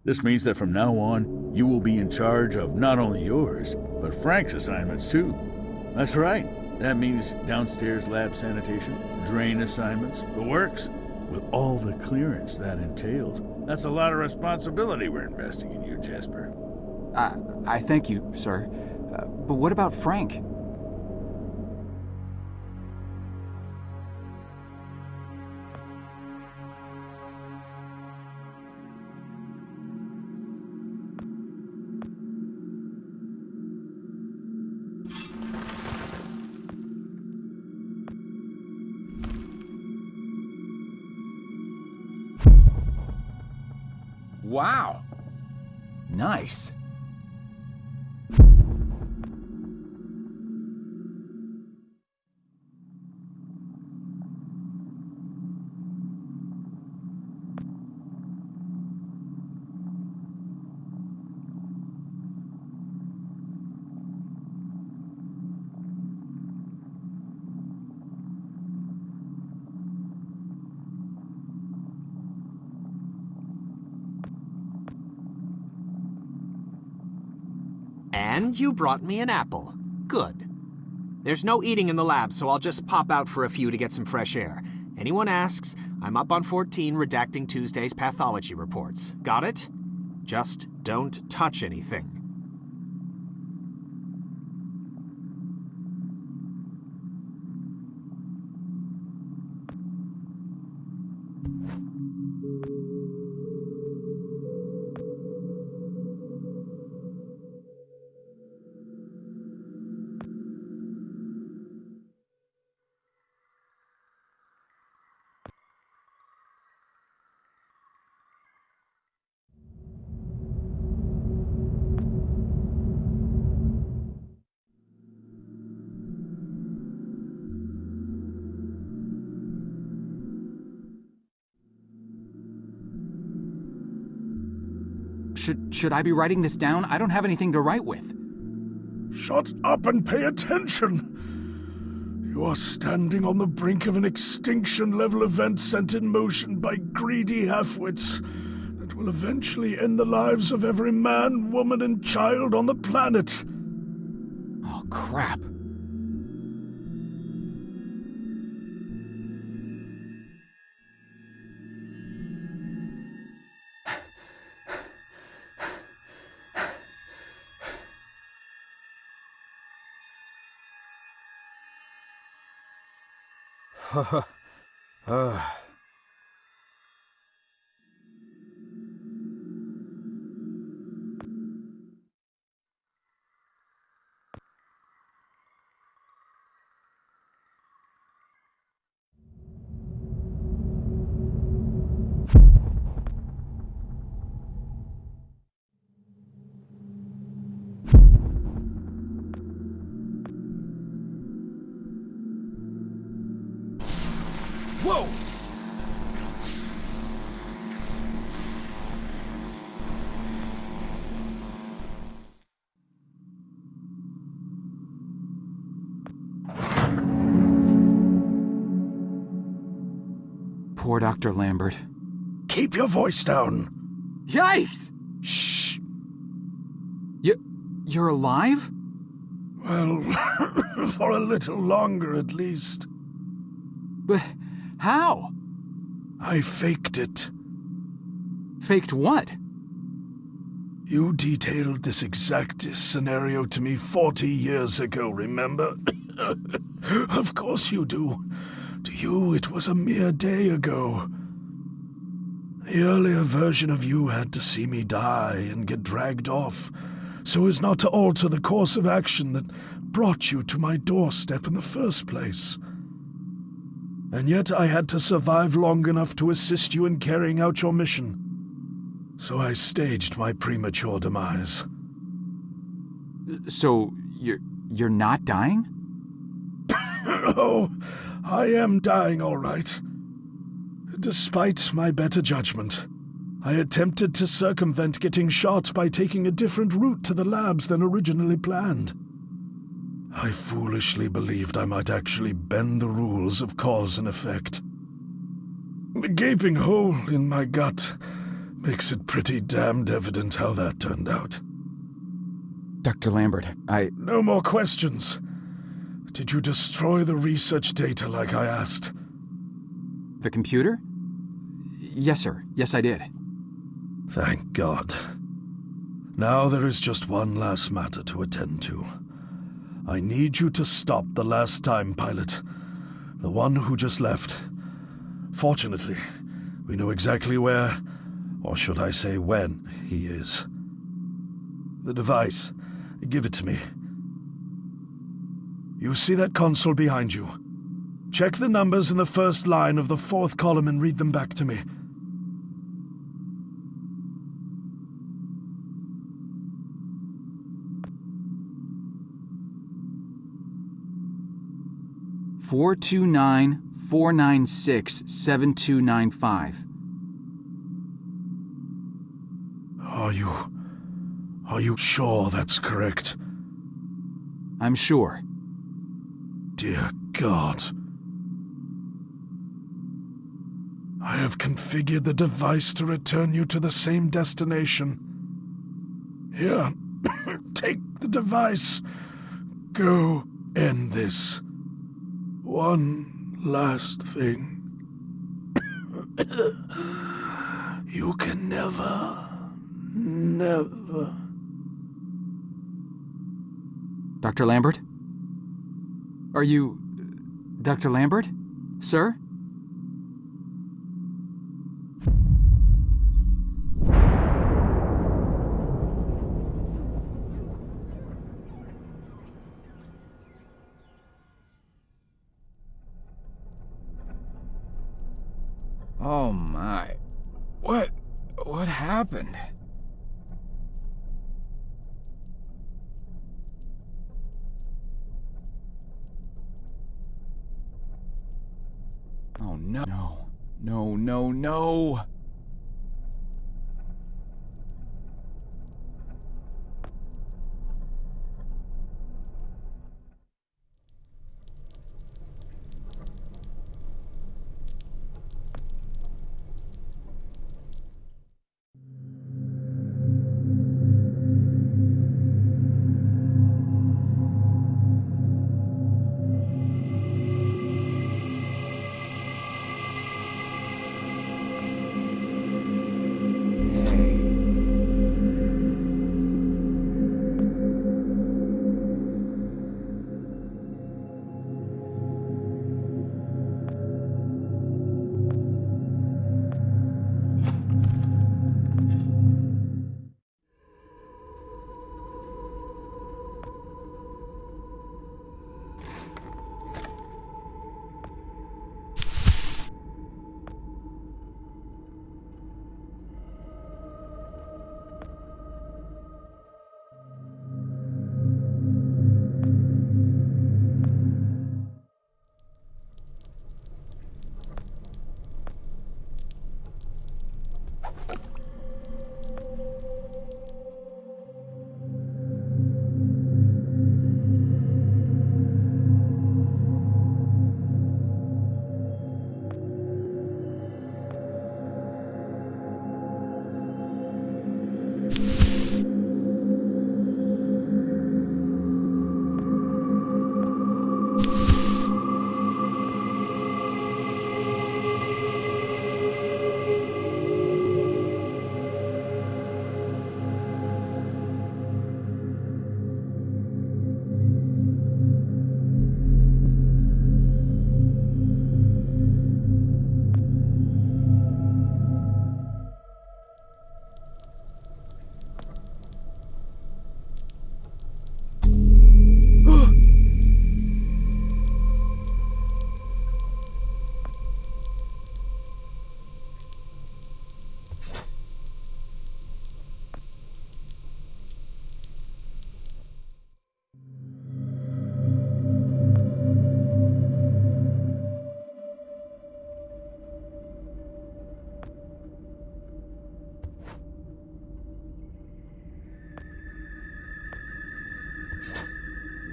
This means that from now on, you will be in charge of not only yours, but Frank's assignments too. That's right. That means downstairs lab sanitation, drain assignments, the works, with all the clearance that entails. That's a lot of responsibility we're investing in you, Jasper. I thank you, sir. But what about Frank? Wow. Nice. And you brought me an apple. Good. There's no eating in the lab, so I'll just pop out for a few to get some fresh air. Anyone asks, I'm up on 14 redacting Tuesday's pathology reports. Got it? Just don't touch anything. Should I be writing this down? I don't have anything to write with. Shut up and pay attention! You are standing on the brink of an extinction-level event sent in motion by greedy halfwits that will eventually end the lives of every man, woman, and child on the planet. Oh, crap. Whoa! Poor Dr. Lambert. Keep your voice down. Yikes! Shh. You're alive? Well, for a little longer at least. But how? I faked it. Faked what? You detailed this exact scenario to me 40 years ago, remember? Of course you do. To you, it was a mere day ago. The earlier version of you had to see me die and get dragged off, so as not to alter the course of action that brought you to my doorstep in the first place. And yet I had to survive long enough to assist you in carrying out your mission. So I staged my premature demise. So, you're not dying? Oh, I am dying all right. Despite my better judgment, I attempted to circumvent getting shot by taking a different route to the labs than originally planned. I foolishly believed I might actually bend the rules of cause and effect. The gaping hole in my gut Makes it pretty damned evident how that turned out. Dr. Lambert, No more questions. Did you destroy the research data like I asked? The computer? Yes, sir. Yes, I did. Thank God. Now there is just one last matter to attend to. I need you to stop the last time pilot. The one who just left. Fortunately, we know exactly where, or should I say when, he is. The device. Give it to me. You see that console behind you? Check the numbers in the first line of the fourth column and read them back to me. $429-496-7295. Are you sure that's correct? I'm sure. Dear God. I have configured the device to return you to the same destination. Here, take the device. Go end this. One last thing. You can never... Dr. Lambert? Are you... Dr. Lambert? Sir? Oh my. What happened? Oh no. No.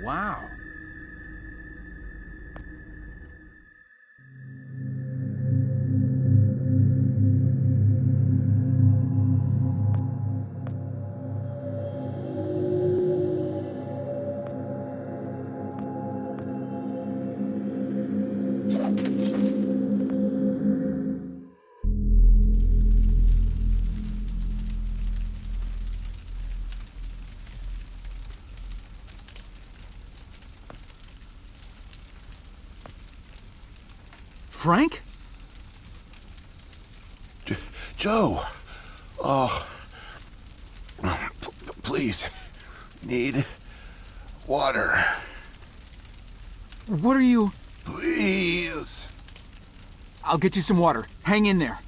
Wow. Frank? Joe! Oh. Please. Need water. What are you... Please. I'll get you some water. Hang in there.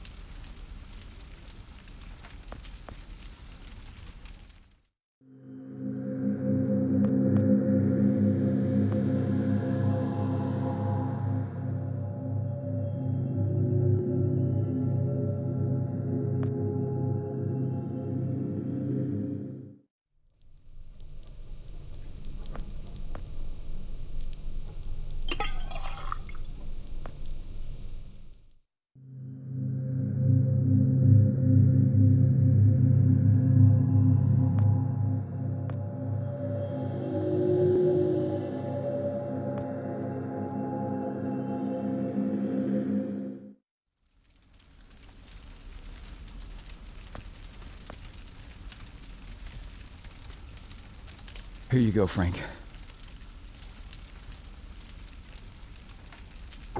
Here you go, Frank.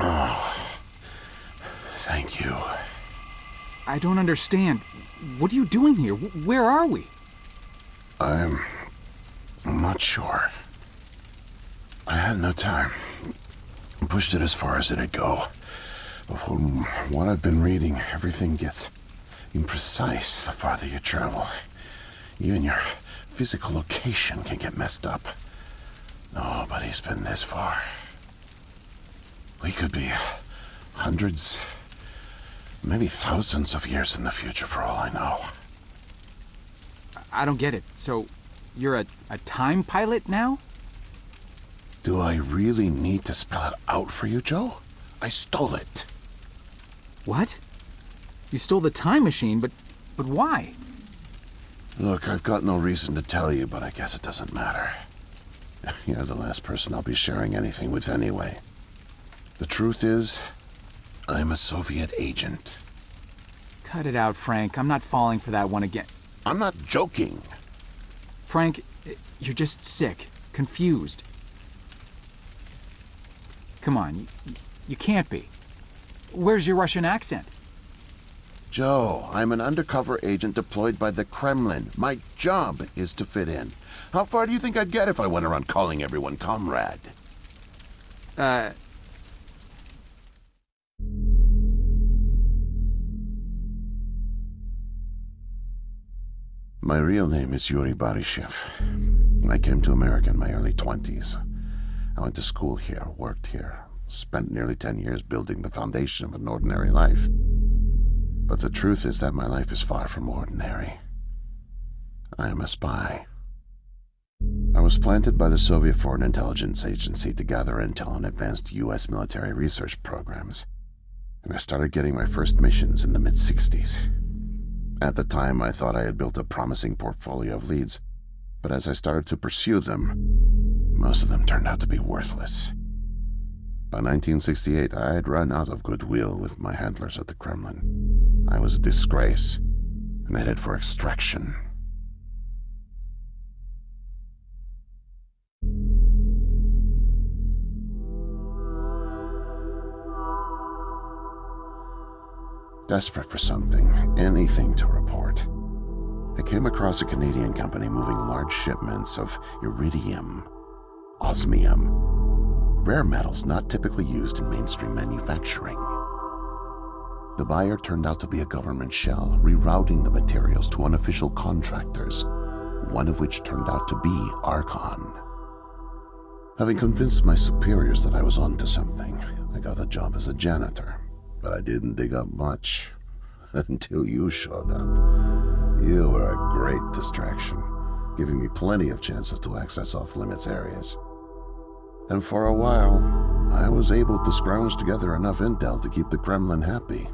Oh, thank you. I don't understand. What are you doing here? Where are we? I'm not sure. I had no time. I pushed it as far as it'd go. But from what I've been reading, everything gets imprecise the farther you travel. Even your physical location can get messed up. Nobody's been this far. We could be hundreds, maybe thousands of years in the future for all I know. I don't get it. So, you're a time pilot now? Do I really need to spell it out for you, Joe? I stole it. What? You stole the time machine, but why? Look, I've got no reason to tell you, but I guess it doesn't matter. You're the last person I'll be sharing anything with anyway. The truth is, I'm a Soviet agent. Cut it out, Frank. I'm not falling for that one again. I'm not joking. Frank, you're just sick, confused. Come on, you can't be. Where's your Russian accent? Joe, I'm an undercover agent deployed by the Kremlin. My job is to fit in. How far do you think I'd get if I went around calling everyone comrade? My real name is Yuri Barishev. I came to America in my early 20s. I went to school here, worked here, spent nearly 10 years building the foundation of an ordinary life. But the truth is that my life is far from ordinary. I am a spy. I was planted by the Soviet Foreign Intelligence Agency to gather intel on advanced U.S. military research programs, and I started getting my first missions in the mid-60s. At the time, I thought I had built a promising portfolio of leads, but as I started to pursue them, most of them turned out to be worthless. By 1968, I had run out of goodwill with my handlers at the Kremlin. I was a disgrace, and headed for extraction. Desperate for something, anything to report, I came across a Canadian company moving large shipments of iridium, osmium, rare metals not typically used in mainstream manufacturing. The buyer turned out to be a government shell, rerouting the materials to unofficial contractors, one of which turned out to be Archon. Having convinced my superiors that I was onto something, I got a job as a janitor, but I didn't dig up much until you showed up. You were a great distraction, giving me plenty of chances to access off-limits areas. And for a while, I was able to scrounge together enough intel to keep the Kremlin happy.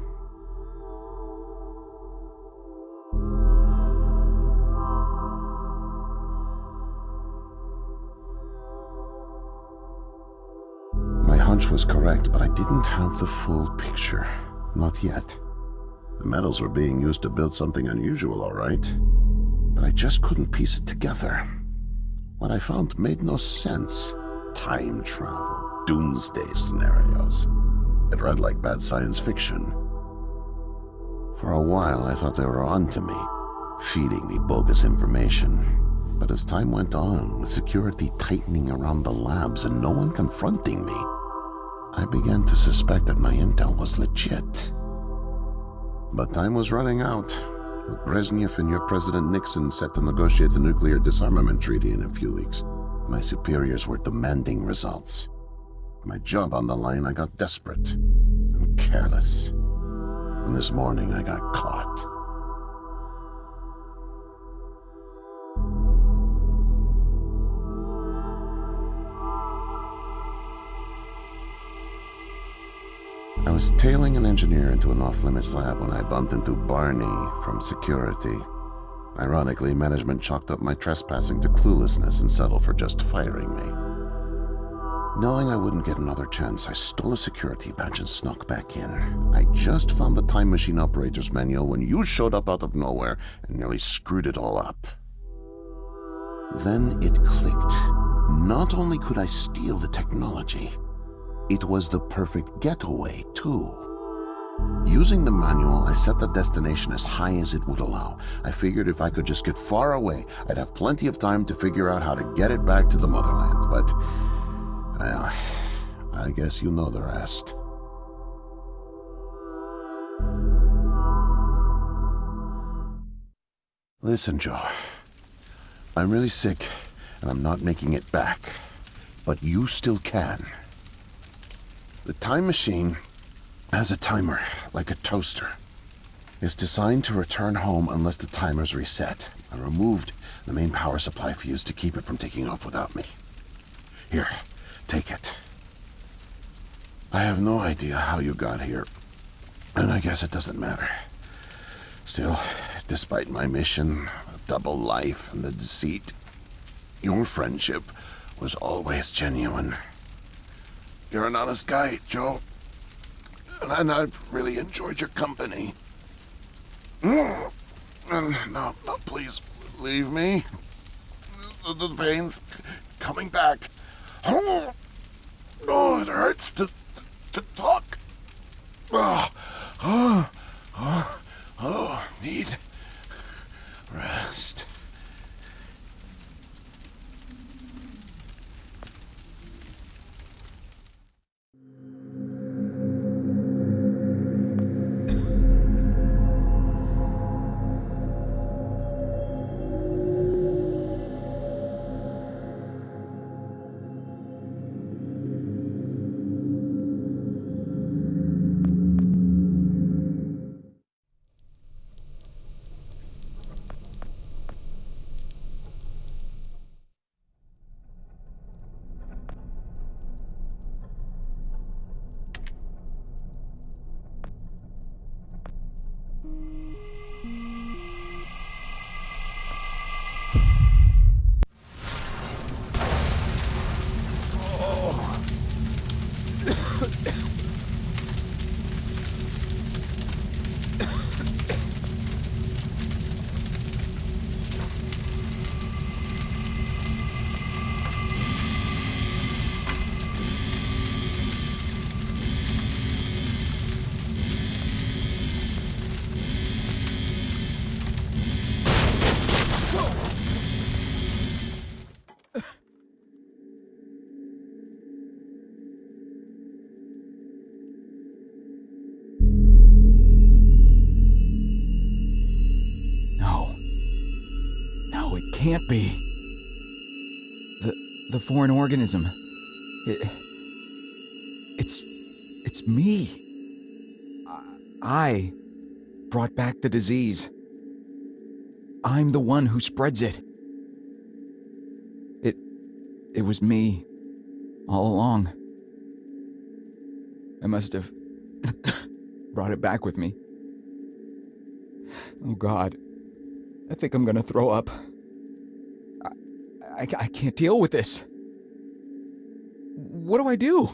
My hunch was correct, but I didn't have the full picture. Not yet. The metals were being used to build something unusual, all right. But I just couldn't piece it together. What I found made no sense. Time travel, doomsday scenarios. It read like bad science fiction. For a while, I thought they were on to me, feeding me bogus information. But as time went on, with security tightening around the labs and no one confronting me, I began to suspect that my intel was legit. But time was running out, with Brezhnev and your President Nixon set to negotiate the nuclear disarmament treaty in a few weeks. My superiors were demanding results. My job on the line, I got desperate and careless. And this morning I got caught. I was tailing an engineer into an off-limits lab when I bumped into Barney from security. Ironically, management chalked up my trespassing to cluelessness and settled for just firing me. Knowing I wouldn't get another chance, I stole a security badge and snuck back in. I just found the time machine operator's manual when you showed up out of nowhere and nearly screwed it all up. Then it clicked. Not only could I steal the technology, it was the perfect getaway, too. Using the manual, I set the destination as high as it would allow. I figured if I could just get far away, I'd have plenty of time to figure out how to get it back to the motherland, but... well, I guess you know the rest. Listen, Joe. I'm really sick, and I'm not making it back. But you still can. The time machine has a timer, like a toaster. It's designed to return home unless the timer's reset. I removed the main power supply fuse to keep it from taking off without me. Here, take it. I have no idea how you got here, and I guess it doesn't matter. Still, despite my mission, the double life, and the deceit, your friendship was always genuine. You're an honest guy, Joe. And I've really enjoyed your company. And no, please, leave me. The pain's coming back. Oh, it hurts to talk. Need rest. Can't be. The foreign organism. It's me. I brought back the disease. I'm the one who spreads it. It was me all along. I must have brought it back with me. Oh God. I think I'm gonna throw up. I can't deal with this. What do I do?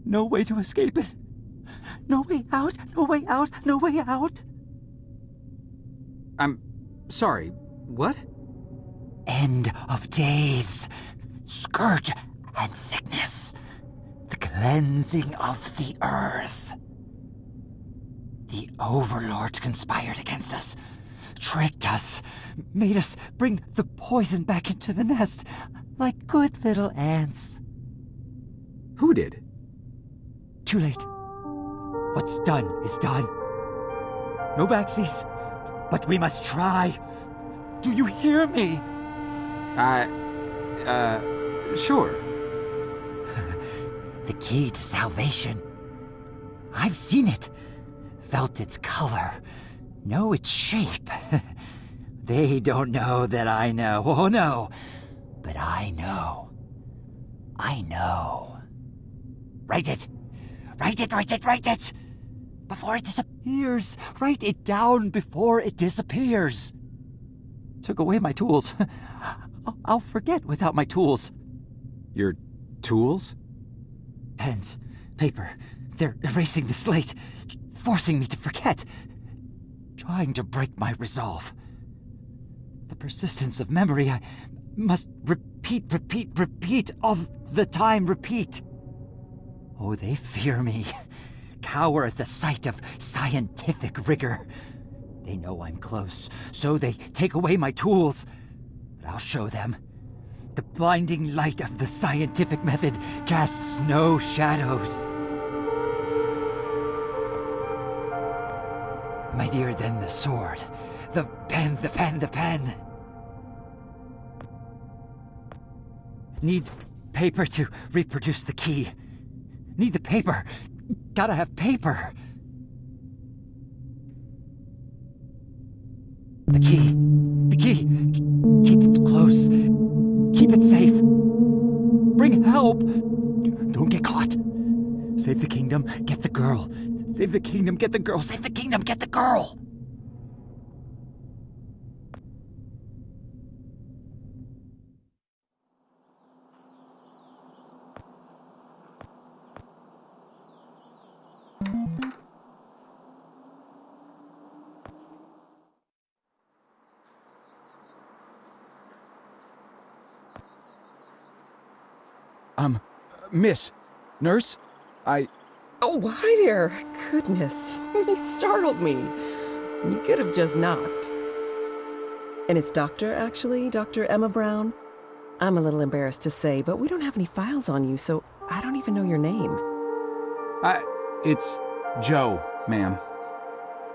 No way to escape it. No way out, no way out, no way out. I'm sorry, what? End of days. Scourge and sickness. The cleansing of the earth. The overlords conspired against us. Tricked us. Made us bring the poison back into the nest. Like good little ants. Who did? Too late. What's done is done. No backsies, but we must try. Do you hear me? Sure. The key to salvation. I've seen it. Felt its color. Know its shape. They don't know that I know. Oh no. But I know. I know. Write it. Write it, write it, write it! Before it disappears. Write it down before it disappears. Took away my tools. I'll forget without my tools. Your tools? Pens, paper. They're erasing the slate. Forcing me to forget. Trying to break my resolve. The persistence of memory. I must repeat all the time. Repeat. Oh, they fear me. Cower at the sight of scientific rigor. They know I'm close, so they take away my tools. But I'll show them. The blinding light of the scientific method casts no shadows. Mightier than the sword. The pen, the pen, the pen. Need paper to reproduce the key. Need the paper. Gotta have paper. The key. The key. Keep it close. Keep it safe. Bring help. Don't get caught. Save the kingdom. Get the girl. Save the kingdom. Get the girl. Save the kingdom. Get the girl. Miss? Nurse? Oh, hi there. Goodness, you startled me. You could have just knocked. And it's Doctor, actually, Dr. Emma Brown. I'm a little embarrassed to say, but we don't have any files on you, so I don't even know your name. It's Joe, ma'am.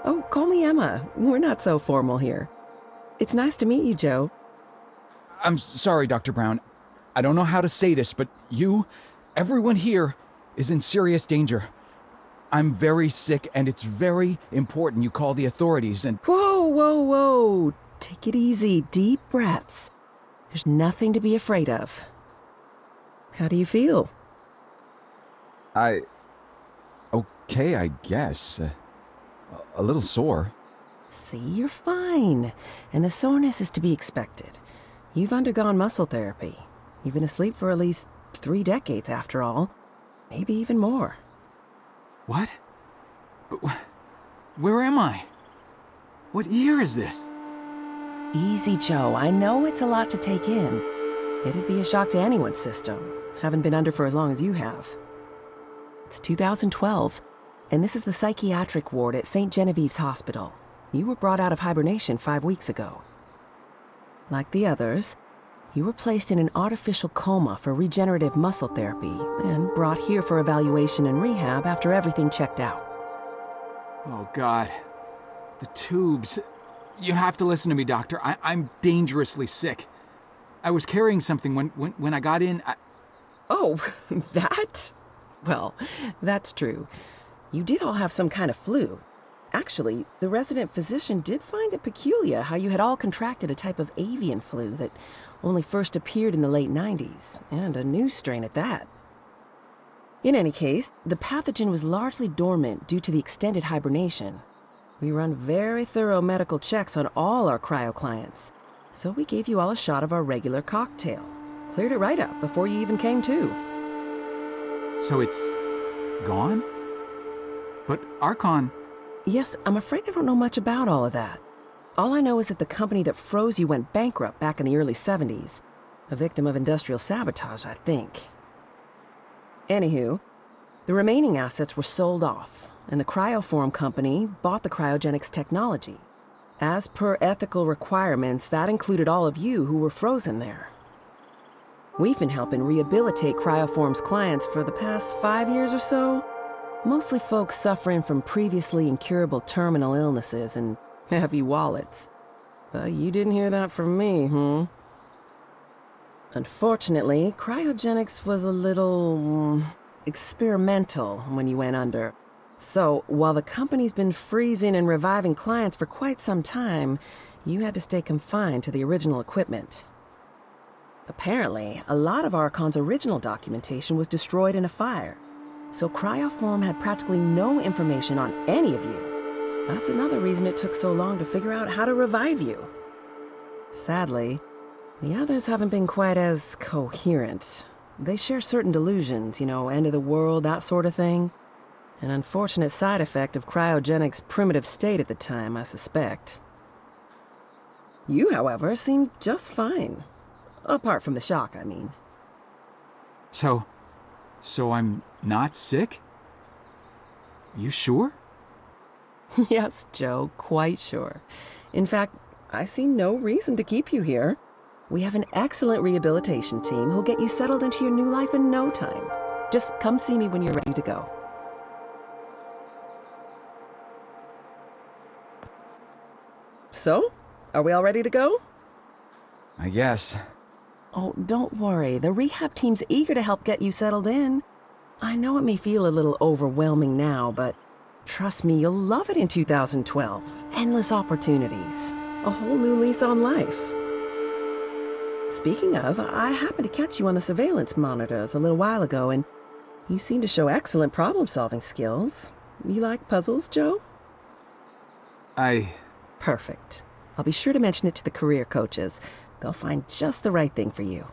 Oh, call me Emma. We're not so formal here. It's nice to meet you, Joe. I'm sorry, Dr. Brown. I don't know how to say this, but everyone here, is in serious danger. I'm very sick, and it's very important you call the authorities and... Whoa, whoa, whoa. Take it easy. Deep breaths. There's nothing to be afraid of. How do you feel? Okay, I guess. A little sore. See, you're fine. And the soreness is to be expected. You've undergone muscle therapy. You've been asleep for at least 3 decades, after all. Maybe even more. What? Where am I? What year is this? Easy, Joe. I know it's a lot to take in. It'd be a shock to anyone's system, having been under for as long as you have. It's 2012, and this is the psychiatric ward at St. Genevieve's Hospital. You were brought out of hibernation 5 weeks ago. Like the others, you were placed in an artificial coma for regenerative muscle therapy and brought here for evaluation and rehab after everything checked out. Oh, God. The tubes. You have to listen to me, Doctor. I'm dangerously sick. I was carrying something when I got in. Oh, that? Well, that's true. You did all have some kind of flu. Actually, the resident physician did find it peculiar how you had all contracted a type of avian flu that only first appeared in the late 90s, and a new strain at that. In any case, the pathogen was largely dormant due to the extended hibernation. We run very thorough medical checks on all our cryo clients, so we gave you all a shot of our regular cocktail. Cleared it right up before you even came to. So it's gone? But Archon... Yes, I'm afraid I don't know much about all of that. All I know is that the company that froze you went bankrupt back in the early 70s. A victim of industrial sabotage, I think. Anywho, the remaining assets were sold off, and the Cryoform company bought the cryogenics technology. As per ethical requirements, that included all of you who were frozen there. We've been helping rehabilitate Cryoform's clients for the past 5 years or so. Mostly folks suffering from previously incurable terminal illnesses and heavy wallets. But you didn't hear that from me, Unfortunately, cryogenics was a little... experimental when you went under. So, while the company's been freezing and reviving clients for quite some time, you had to stay confined to the original equipment. Apparently, a lot of Archon's original documentation was destroyed in a fire. So Cryoform had practically no information on any of you. That's another reason it took so long to figure out how to revive you. Sadly, the others haven't been quite as coherent. They share certain delusions, end of the world, that sort of thing. An unfortunate side effect of cryogenics' primitive state at the time, I suspect. You, however, seemed just fine. Apart from the shock, I mean. So I'm not sick? You sure? Yes, Joe, quite sure. In fact, I see no reason to keep you here. We have an excellent rehabilitation team who'll get you settled into your new life in no time. Just come see me when you're ready to go. So, are we all ready to go? I guess. Oh, don't worry. The rehab team's eager to help get you settled in. I know it may feel a little overwhelming now, but trust me, you'll love it in 2012. Endless opportunities. A whole new lease on life. Speaking of, I happened to catch you on the surveillance monitors a little while ago, and you seem to show excellent problem-solving skills. You like puzzles, Joe? Perfect. I'll be sure to mention it to the career coaches. They'll find just the right thing for you.